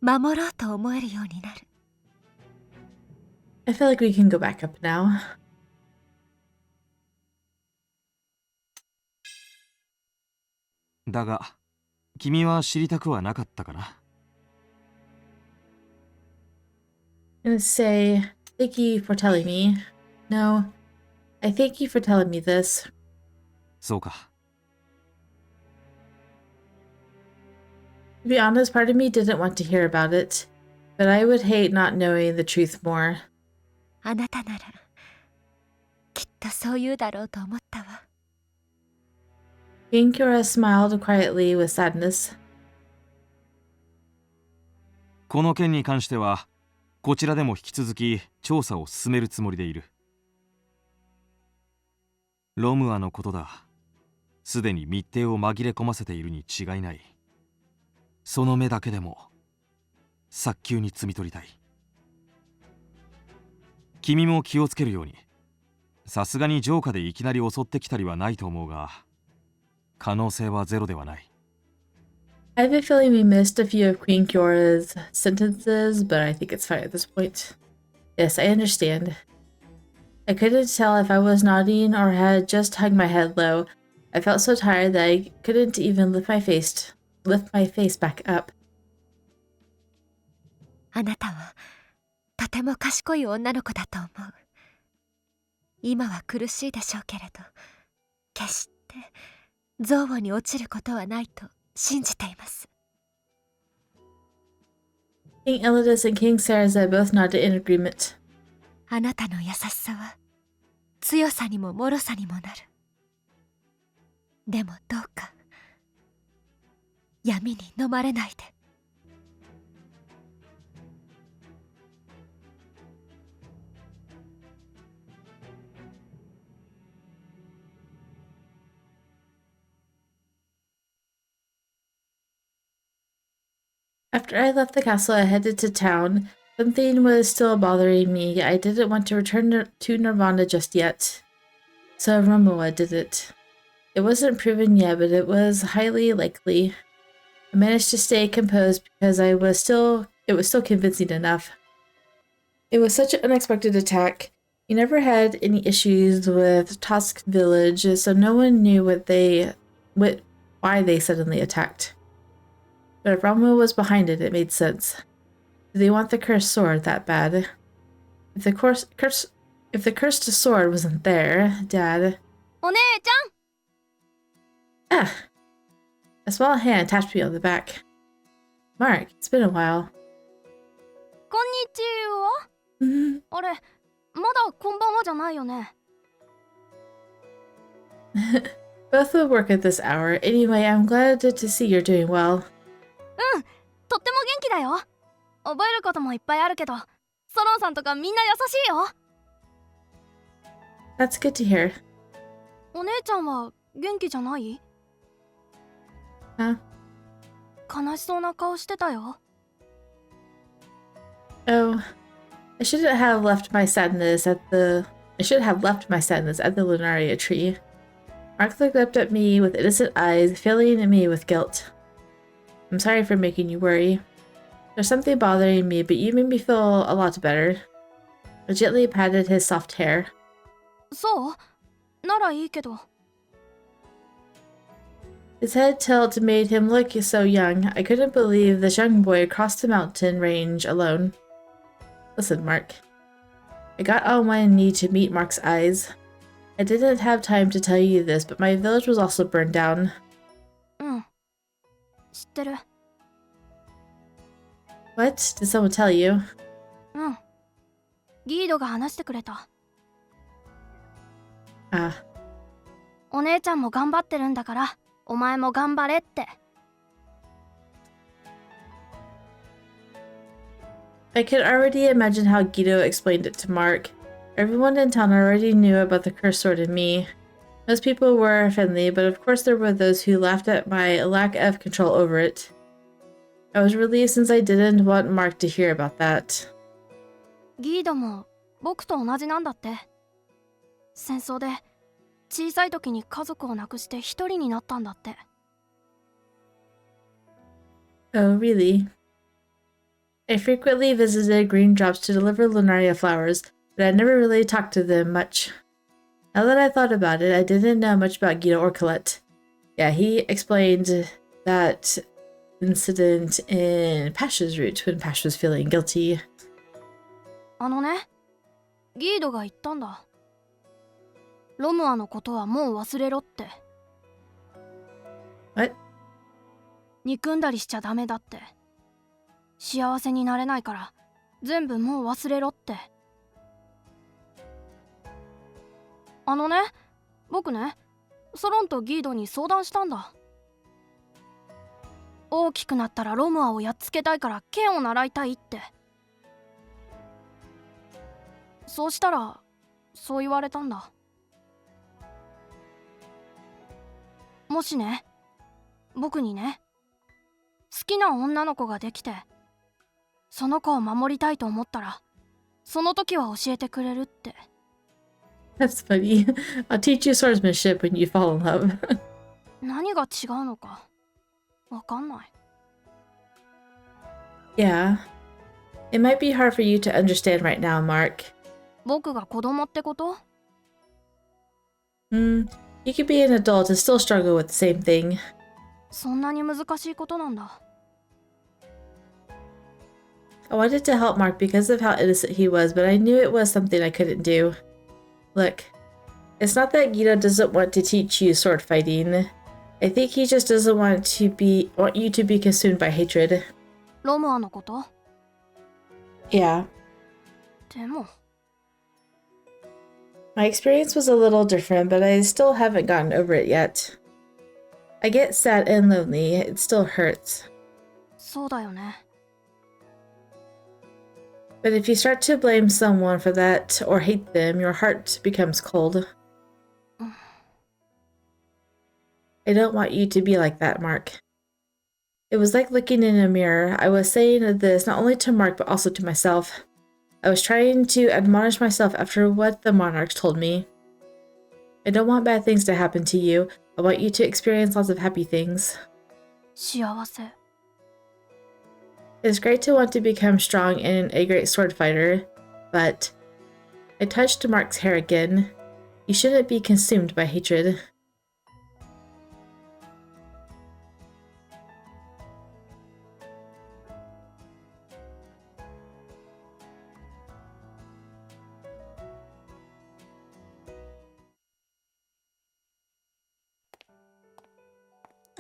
守ろうと思えるようになる。I feel like we can go back up now. だが君は知りたくはなかったかな。I'm gonna say, thank you for telling me. No, I thank you for telling me this. そうか。To be honest, part of me didn't want to hear about it, but I would hate not knowing the truth more. あなたならきっとそう言うだろうと思ったわ。King Kiora smiled quietly with sadness. この件に関してはこちらでも引き続き調査を進めるつもりでいる。ロムアのことだ。すでに密偵を紛れ込ませているに違いない。その目だけでも早急に摘み取りたい。君も気をつけるように。さすがに城下でいきなり襲ってきたりはないと思うが、可能性はゼロではない。I have a feeling we missed a few of Queen Kiora's sentences, but I think it's fine at this point. Yes, I understand. I couldn't tell if I was nodding or had just hung my head low. I felt so tired that I couldn't even lift my face back up. あなたはとても賢い女の子だと思う。今は苦しいでしょうけれど、決して憎悪に落ちることはないと信じています。King Elidus and King Sarza both nodded in agreement. あなたの優しさは強さにも脆さにもなる。でもどうか闇に飲まれないで。After I left the castle, I headed to town. Something was still bothering me. I didn't want to return to Nirvana just yet. So Romoa did it. It wasn't proven yet, but it was highly likely. I managed to stay composed because it was still convincing enough. It was such an unexpected attack. He never had any issues with Tusk Village, so no one knew why they suddenly attacked. But if Romoa was behind it, it made sense. Do they want the cursed sword that bad? If the cursed sword wasn't there, Dad... お姉ちゃん Ah! A small hand tapped me on the back. Mark, it's been a while. こんにちは。 Mhm. あれ、まだこんばんはじゃないよね。 Both will work at this hour. Anyway, I'm glad to see you're doing well. とっても元気だよ。覚えることもいっぱいあるけど、ソロンさんとかみんな優しいよ。 That's good to hear. お姉ちゃんは元気じゃない？ Huh? 悲しそうな顔してたよ。 Oh, I should have left my sadness at the Lunaria tree. Mark looked up at me with innocent eyes, filling me with guilt. I'm sorry for making you worry. There's something bothering me, but you made me feel a lot better. I gently patted his soft hair. そう？ならいいけど。 His head tilt made him look so young. I couldn't believe this young boy crossed the mountain range alone. Listen, Mark. I got on one knee to meet Mark's eyes. I didn't have time to tell you this, but my village was also burned down. うん。知ってる。 What? Did someone tell you? うん。ギードが話してくれた。 Ah. お姉ちゃんも頑張ってるんだから、お前も頑張れって。 I could already imagine how Guido explained it to Mark. Everyone in town already knew about the cursed sword and me. Most people were friendly, but of course there were those who laughed at my lack of control over it. I was relieved since I didn't want Mark to hear about that. ギードも僕と同じなんだって。戦争で小さい時に家族を亡くして一人になったんだって。 Oh, really? I frequently visited green drops to deliver Lunaria flowers, but I never really talked to them much. Now that I thought about it, I didn't know much about Guido or Colette. Yeah, he explained that incident in Pasha's route when Pasha was feeling guilty. あのね、ギードが言ったんだ。ロムアのことはもう忘れろって。 What? 憎んだりしちゃダメだって。幸せになれないから全部もう忘れろって。あのね、僕ね、ソロンとギードに相談したんだ。大きくなったらロムアをやっつけたいから剣を習いたいって。そうしたらそう言われたんだ。もしね、僕にね、好きな女の子ができて、その子を守りたいと思ったら、その時は教えてくれるって。 That's funny. I'll teach you swordsmanship when you fall in love. 何が違うのかわかんない。 Yeah. It might be hard for you to understand right now, Mark. 僕が子供ってこと？ You could be an adult and still struggle with the same thing. そんなに難しいことなんだ。 I wanted to help Mark because of how innocent he was, but I knew it was something I couldn't do. Look, it's not that Guido doesn't want to teach you sword fighting. I think he just doesn't want you to be consumed by hatred. ロムアのこと？ Yeah. でも。 My experience was a little different, but I still haven't gotten over it yet. I get sad and lonely. It still hurts. そうだよね。 But if you start to blame someone for that or hate them, your heart becomes cold. I don't want you to be like that, Mark. It was like looking in a mirror. I was saying this not only to Mark but also to myself. I was trying to admonish myself after what the monarchs told me. I don't want bad things to happen to you. I want you to experience lots of happy things. 幸せ。 It's great to want to become strong and a great sword fighter, but I touched Mark's hair again. You shouldn't be consumed by hatred.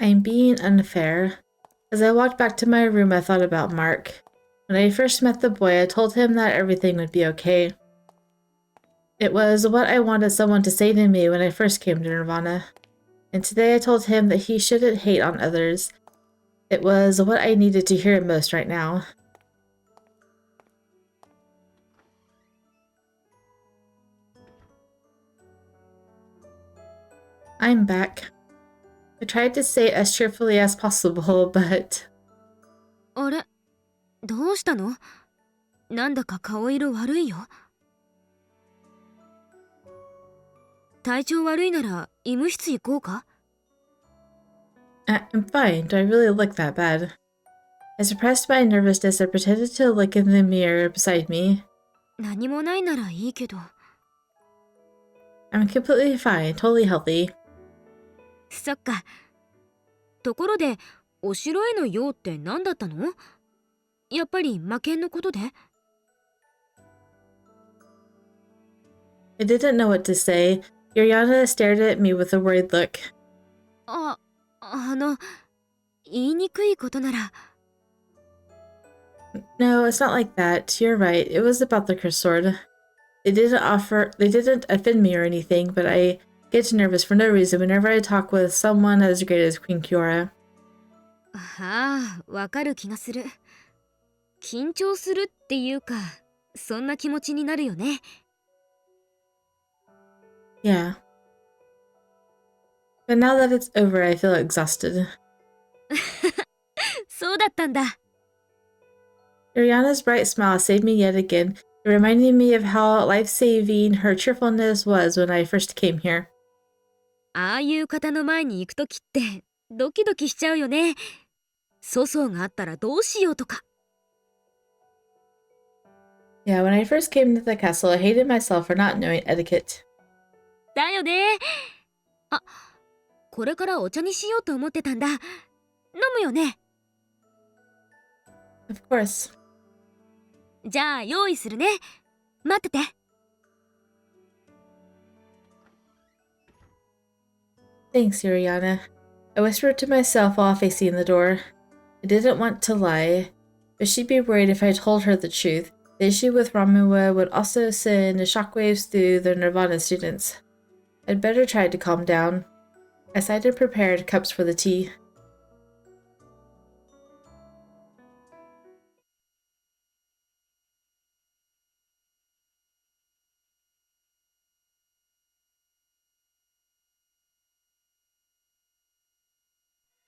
I'm being unfair. As I walked back to my room, I thought about Mark. When I first met the boy, I told him that everything would be okay. It was what I wanted someone to say to me when I first came to Nirvana. And today I told him that he shouldn't hate on others. It was what I needed to hear most right now. I'm back. I tried to say it as cheerfully as possible, but... あれ、どうしたの？なんだか顔色悪いよ。体調悪いなら医務室行こうか？ I'm fine. Do I really look that bad? I suppressed my nervousness and pretended to look in the mirror beside me. 何もないならいいけど。I'm completely fine, totally healthy. そっか。ところで、お城への用って何だったの？やっぱり魔剣のことで？ I didn't know what to say. Yuriana stared at me with a worried look. 言いにくいことなら。No, it's not like that. You're right. It was about the cursed sword. They didn't offend me or anything, but I get nervous for no reason whenever I talk with someone as great as Queen Kiora. ああ、わかる気がする。緊張するっていうか、そんな気持ちになるよね。Yeah. But now that it's over, I feel exhausted. そうだったんだ。Yuriana's bright smile saved me yet again. It reminded me of how life-saving her cheerfulness was when I first came here. ああいう方の前に行くときってドキドキしちゃうよね。粗相があったらどうしようとか。Yeah, when I first came to the castle, I hated myself for not knowing etiquette. だよね。あ、これからお茶にしようと思ってたんだ。飲むよね。Of course. じゃあ用意するね。待ってて。Thanks, Yuriana. I whispered to myself while facing the door. I didn't want to lie, but she'd be worried if I told her the truth. The issue with Ramuwa would also send shockwaves through the Nirvana students. I'd better try to calm down. I sighed and prepared cups for the tea.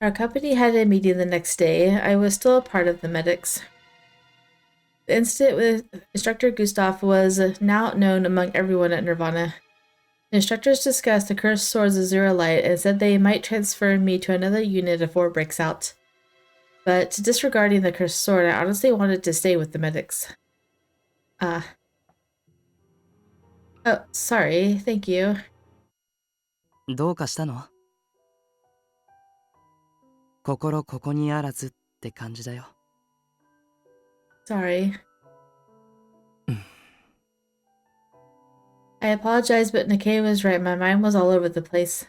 Our company had a meeting the next day. I was still a part of the medics. The incident with Instructor Gustav was now known among everyone at Nirvana. The instructors discussed the cursed swords of Zero Light and said they might transfer me to another unit if war breaks out. But disregarding the cursed sword, I honestly wanted to stay with the medics. Oh, sorry. Thank you. どうかしたの？心ここにあらずって感じだよ。Sorry. I apologize, but Nikkei was right. My mind was all over the place.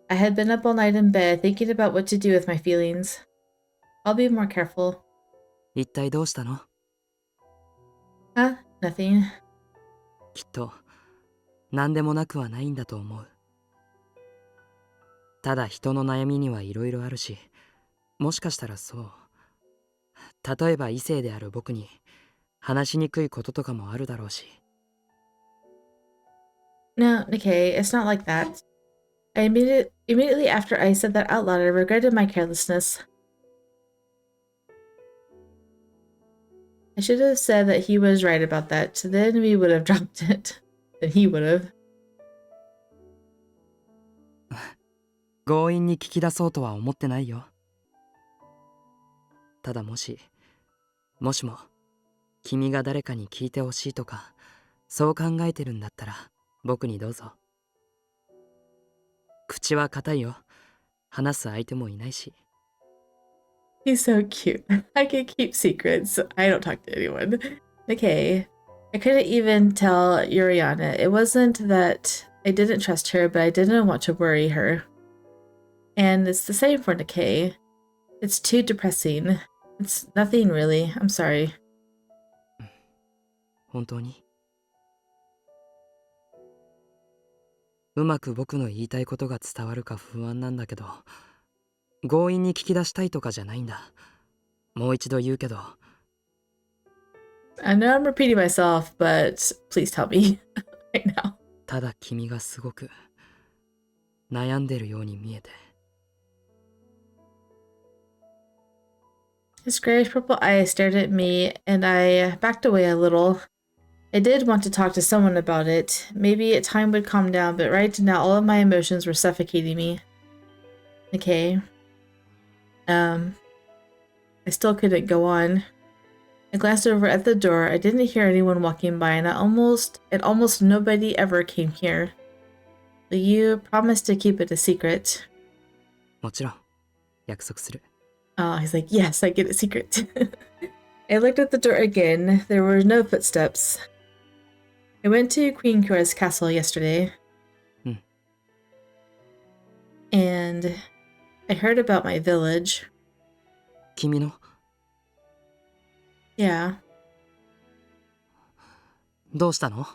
I had been up all night in bed, thinking about what to do with my feelings. I'll be more careful. 一体どうしたの？ Huh? Nothing. きっと何でもなくはないんだと思う。ただ人の悩みにはいろいろあるし、もしかしたらそう。例えば異性である僕に話しにくいこととかもあるだろうし。No, Nikkei, it's not like that. Immediately after I said that out loud, I regretted my carelessness. I should have said that he was right about that. Then we would have dropped it. Then he would have. 強引に聞き出そうとは思ってないよ。ただもも君が誰かに聞いてほしいとかそう考えてるんだったら僕にどうぞ。口は固いよ。話す相手もいないし。He's so cute. I can keep secrets. I don't talk to anyone. Okay. I couldn't even tell Yuriana. It wasn't that I didn't trust her, but I didn't want to worry her. And it's the same for Nikkei. It's too depressing. It's nothing really. I'm sorry. 本当にうまく僕の言いたいことが伝わるか不安なんだけど、強引に聞き出したいとかじゃないんだ。もう一度言うけど、 I know I'm repeating myself, but please tell me right now. ただ君がすごく悩んでるように見えて。 His grayish purple eyes stared at me, and I backed away a little. I did want to talk to someone about it. Maybe time would calm down, but right now all of my emotions were suffocating me. Okay. I still couldn't go on. I glanced over at the door. I didn't hear anyone walking by, and almost nobody ever came here. Will you promise to keep it a secret? もちろん約束する。 Oh, he's like, yes, I get a secret. I looked at the door again. There were no footsteps. I went to Queen Kura's castle yesterday. And I heard about my village. 君の Yeah. どうしたの？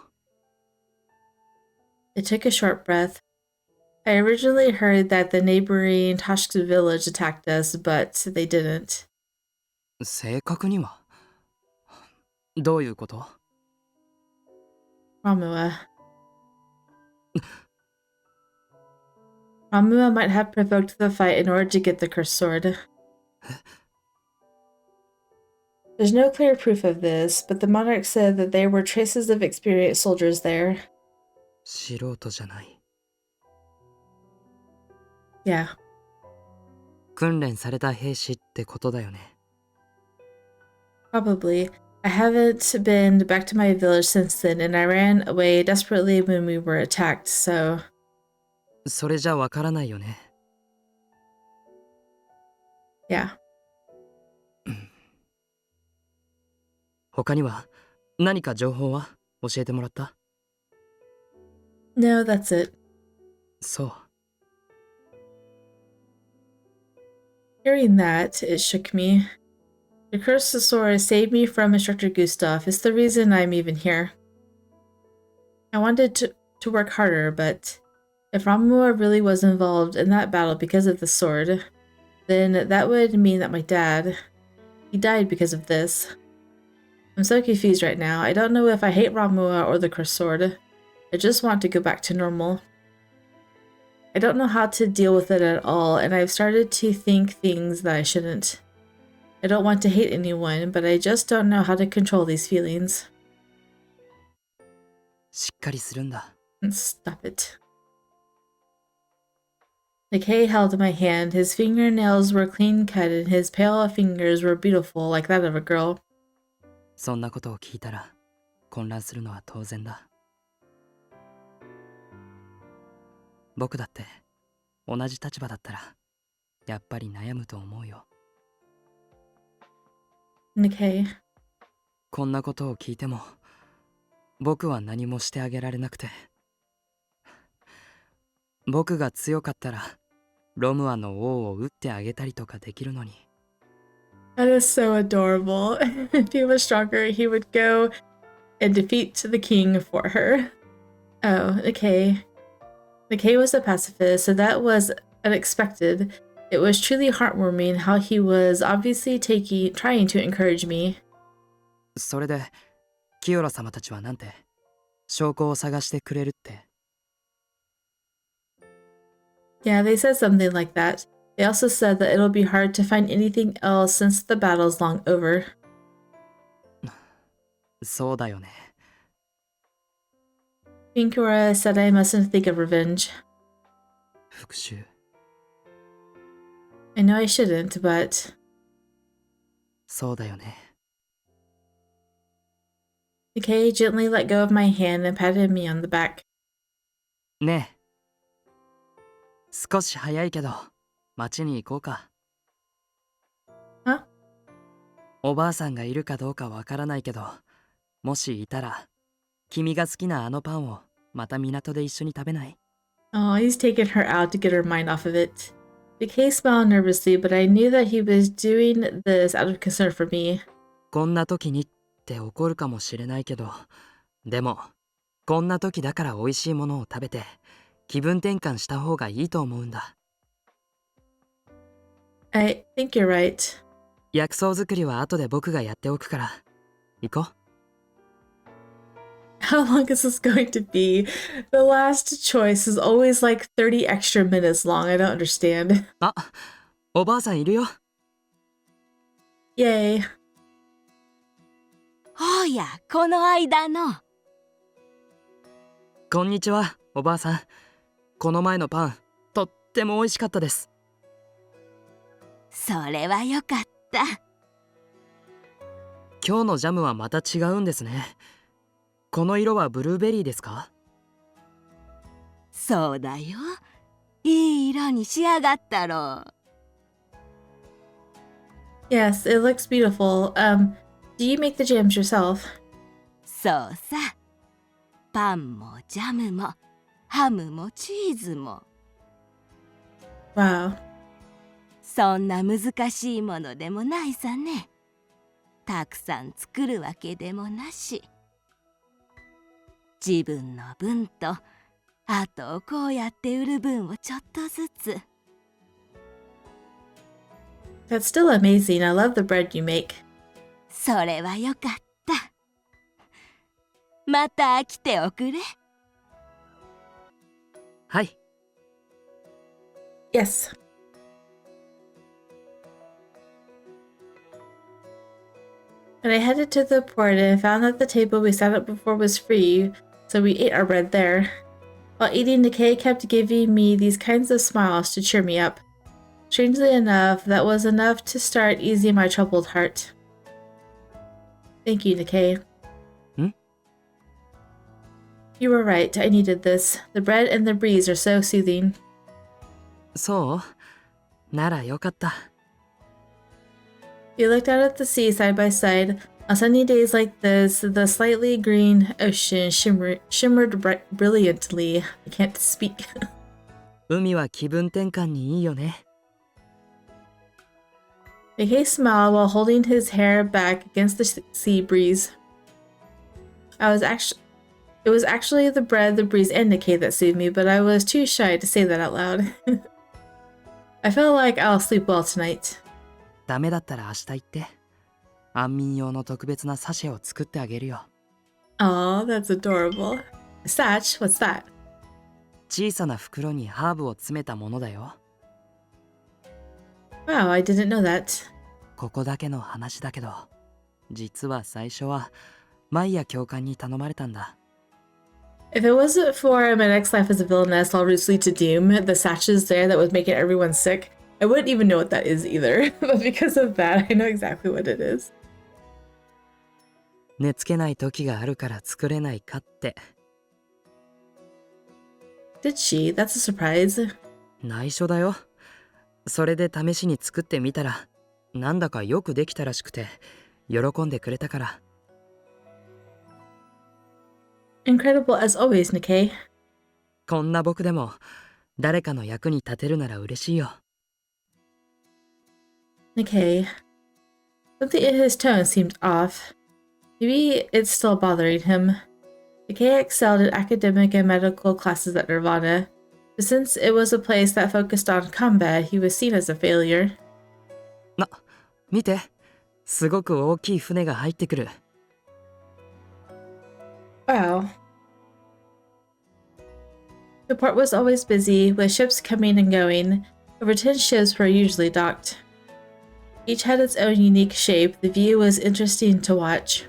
I took a short breath. I originally heard that the neighboring Toshku village attacked us, but they didn't. 正確にはどういうこと？ Ramua. Ramua might have provoked the fight in order to get the cursed sword. There's no clear proof of this, but the monarch said that there were traces of experienced soldiers there. 素人じゃない。 Yeah. 訓練された兵士ってことだよね。 Probably. I haven't been back to my village since then, and I ran away desperately when we were attacked, so... それじゃわからないよね。 Yeah. 他には何か情報は教えてもらった？ No, that's it. そう。 Hearing that, it shook me. The cursed sword saved me from Instructor Gustav. It's the reason I'm even here. I wanted to work harder, but if Ramua really was involved in that battle because of the sword, then that would mean that my dad, he died because of this. I'm so confused right now. I don't know if I hate Ramua or the cursed sword. I just want to go back to normal. I don't know how to deal with it at all, and I've started to think things that I shouldn't. I don't want to hate anyone, but I just don't know how to control these feelings. しっかりするんだ。 Stop it. Nikkei held my hand. His fingernails were clean cut, and his pale fingers were beautiful, like that of a girl. そんなことを聞いたら混乱するのは当然だ。僕だって同じ立場だったらやっぱり悩むと思うよ。 Nikkei. こんなことを聞いても僕は何もしてあげられなくて、僕が強かったらロムアの王を撃ってあげたりとかできるのに。 That is so adorable. If he was stronger, he would go and defeat the king for her. Oh, Nikkei. Nikkei was a pacifist, so that was unexpected. It was truly heartwarming how he was obviously trying to encourage me. それで清良様たちはなんて証拠を探してくれるって。 Yeah, they said something like that. They also said that it'll be hard to find anything else since the battle's long over. そうだよね。 Pinkura said I mustn't think of revenge. 復讐。 I know I shouldn't, but... そうだよね。 Nikkei gently let go of my hand and patted me on the back. ねえ。少し早いけど町に行こうか。 Huh? おばあさんがいるかどうかわからないけど、もしいたら君が好きなあのパンをまた港で一緒に食べない？ Oh, he's taken her out to get her mind off of it. Decay smiled nervously, but I knew that he was doing this out of concern for me. こんな時にって怒るかもしれないけど、でもこんな時だから美味しいものを食べて気分転換した方がいいと思うんだ。I think you're right. 薬草作りは後で僕がやっておくから。行こう。How long is this going to be? The last choice is always like 30 extra minutes long. I don't understand. あ、おばあさんいるよ。Yay. おや、この間の。こんにちは、おばあさん。この前のパン、とっても美味しかったです。それはよかった。今日のジャムはまた違うんですね。この色はブルーベリーですか？そうだよ。いい色に仕上がったろう。Yes, it looks beautiful. Do you make the jams yourself? そうさ。パンもジャムもハムもチーズも。Wow. そんな難しいものでもないさね。たくさん作るわけでもなし。自分の分とあとこうやって売る分をちょっとずつ。That's still amazing. I love the bread you make. それはよかった。また来ておくれ。はい。Yes. When I headed to the port and found that the table we sat at before was free, so we ate our bread there. While eating, Nikkei kept giving me these kinds of smiles to cheer me up. Strangely enough, that was enough to start easing my troubled heart. Thank you, Nikkei. You were right. I needed this. The bread and the breeze are so soothing. そうならよかった。We looked out at the sea side by side. On sunny days like this, the slightly green ocean shimmered brilliantly. I can't speak. 海は気分転換にいいよね。Nikkei smiled while holding his hair back against the sea breeze. It was actually the bread, the breeze, and Nikkei that soothed me, but I was too shy to say that out loud. I feel like I'll sleep well tonight. ダメだったら明日行って。安眠用の特別なサシェを作ってあげるよ。Aw, that's adorable. Satch, what's that? 小さな袋にハーブを詰めたものだよ。Wow, I didn't know that. ここだけの話だけど、実は最初はマイヤ教官に頼まれたんだ。If it wasn't for my next life as a villainess while Roots lead to doom, the satches there that was making everyone sick, I wouldn't even know what that is either. But because of that, I know exactly what it is. 寝つけない時があるから作れないかって。Did she? That's a surprise. 内緒だよ。それで試しに作ってみたら、なんだかよくできたらしくて、喜んでくれたから。Incredible as always, Nikkei. こんな僕でも誰かの役に立てるなら嬉しいよ。Nikkei. Something in his tone seemed off. Maybe it's still bothering him. Nikkei excelled in academic and medical classes at Nirvana, but since it was a place that focused on combat, he was seen as a failure. 見て。すごく大きい船が入ってくる。Wow. The port was always busy, with ships coming and going. Over 10 ships were usually docked. Each had its own unique shape. The view was interesting to watch.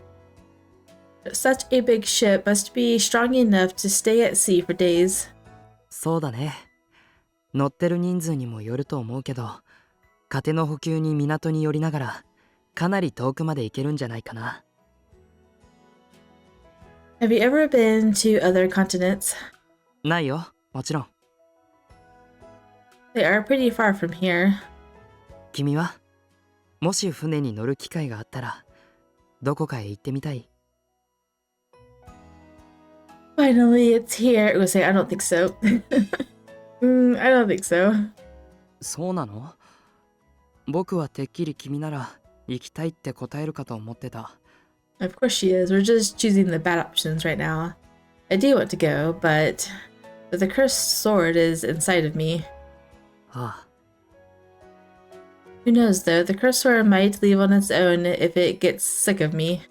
Such a big ship must be strong enough to stay at sea for days. そうだね。乗ってる人数にもよると思うけど、糧の補給に港に寄りながら、かなり遠くまで行けるんじゃないかな。Have you ever been to other continents? ないよ、もちろん。They are pretty far from here. 君はもし船に乗る機会があったら、どこかへ行ってみたい？ Finally, it's here. I was say, I don't think so. I don't think so. そうなの？僕はてっきり君なら行きたいって答えるかと思ってた。Of course she is. We're just choosing the bad options right now. I do want to go, but the cursed sword is inside of me. ああ、 Who knows though, the cursed sword might leave on its own if it gets sick of me.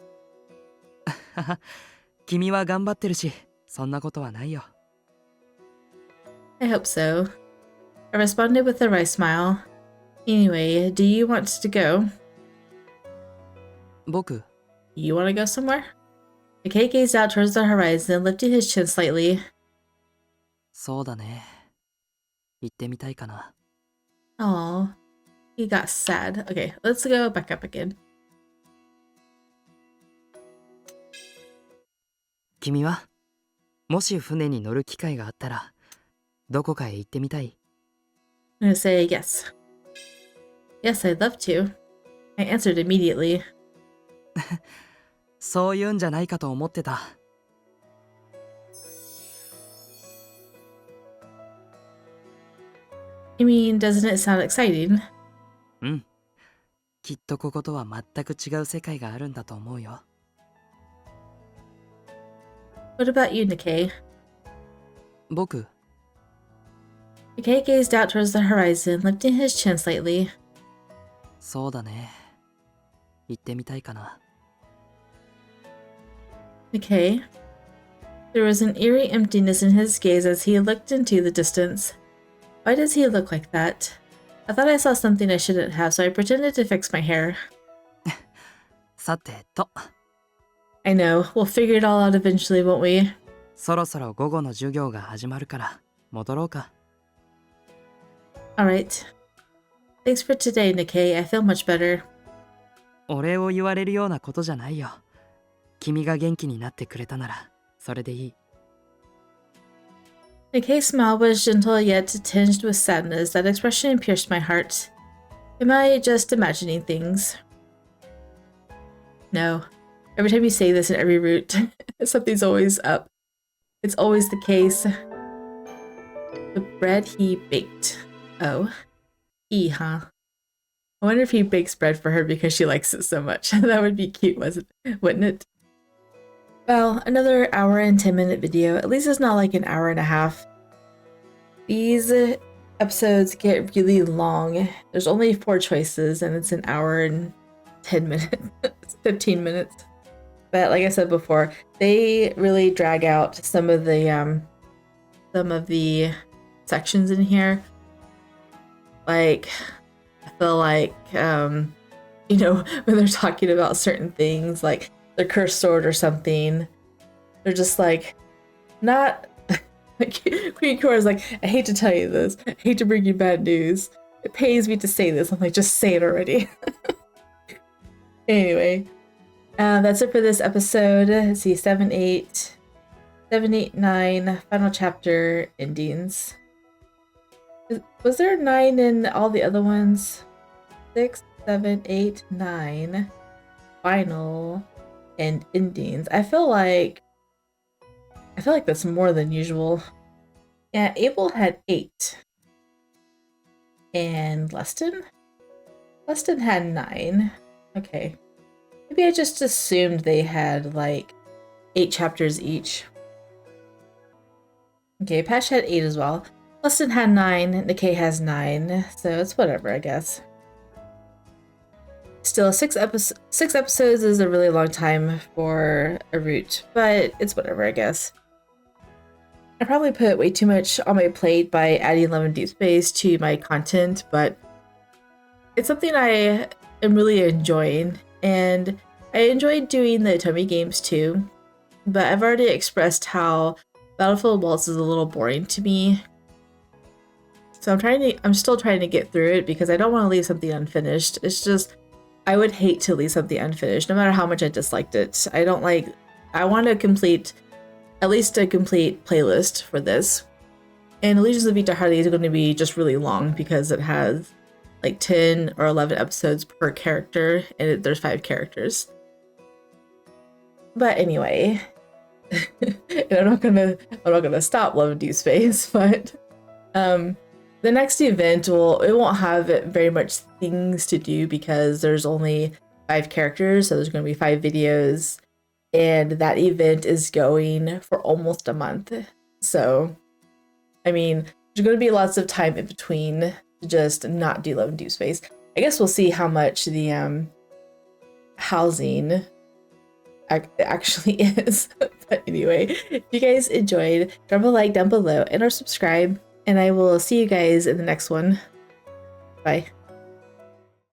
君は頑張ってるし、そんなことはないよ。I hope so. I responded with a wry smile. Anyway, do you want to go? 僕、 You want to go somewhere? McKay gazed out towards the horizon, lifting his chin slightly. そうだね。行ってみたいかな。 Oh, he got sad. Okay, let's go back up again. 君はもし船に乗る機会があったら、どこかへ行ってみたい？ I'm gonna say yes. Yes, I'd love to. I answered immediately. そういうんじゃないかと思ってた。You mean, doesn't it sound exciting? うん。きっとこことは全く違う世界があるんだと思うよ。What about you, Nikkei? 僕、 Nikkei gazed out towards the horizon, lifting his chin slightly. そうだね。行ってみたいかな。 Nikkei. There was an eerie emptiness in his gaze as he looked into the distance. Why does he look like that? I thought I saw something I shouldn't have, so I pretended to fix my hair. さてと、 I know, we'll figure it all out eventually, won't we? そろそろ午後の授業が始まるから戻ろうか。 Alright. Thanks for today, Nikkei. I feel much better. お礼を言われるようなことじゃないよ。君が元気になってくれたならそれでいい。 Nikkei's smile was gentle yet tinged with sadness. That expression pierced my heart. Am I just imagining things? No. Every time you say this in every route, something's always up. It's always the case. The bread he baked. Oh. He, huh? I wonder if he bakes bread for her because she likes it so much. That would be cute, wouldn't it? Well, another hour and 10-minute video. At least it's not like an hour and a half. These episodes get really long. There's only 4 choices and it's an hour and 10 minutes, 15 minutes. But like I said before, they really drag out some of the sections in here. Like, I feel like, you know, when they're talking about certain things, like the cursed sword or something, they're just like, not, like, Queen Cora's like, I hate to tell you this, I hate to bring you bad news, it pains me to say this. I'm like, just say it already. Anyway, that's it for this episode. Let's see, 7, 8, 9, final chapter, endings. Was there 9 in all the other ones? 6, 7, 8, 9, final, and endings. I feel like that's more than usual. Yeah, Abel had 8. And Leston had 9. Okay. Maybe I just assumed they had like 8 chapters each. Okay, Pash had 8 as well. Leston had 9, Nikkei has 9, so it's whatever, I guess. Still, 6 episodes is a really long time for a route, but it's whatever, I guess. I probably put way too much on my plate by adding Love and Deep Space to my content, but it's something I am really enjoying, and I enjoyed doing the Tomy games too, but I've already expressed how Battlefield Waltz is a little boring to me. So I'm still trying to get through it because I don't want to leave something unfinished. It's just, I would hate to leave something unfinished, no matter how much I disliked it. I want to complete, at least a complete playlist for this. And Allegiance of Vita Hardy is going to be just really long because it has like 10 or 11 episodes per character, and there's 5 characters. But anyway, and I'm not gonna stop Love and Deep Space, but the next event it won't have very much things to do because there's only 5 characters, so there's going to be 5 videos, and that event is going for almost a month. So, I mean, there's going to be lots of time in between to just not do Love and Deep Space. I guess we'll see how much the housing actually is. But anyway, if you guys enjoyed, drop a like down below and or subscribe, and I will see you guys in the next one. Bye.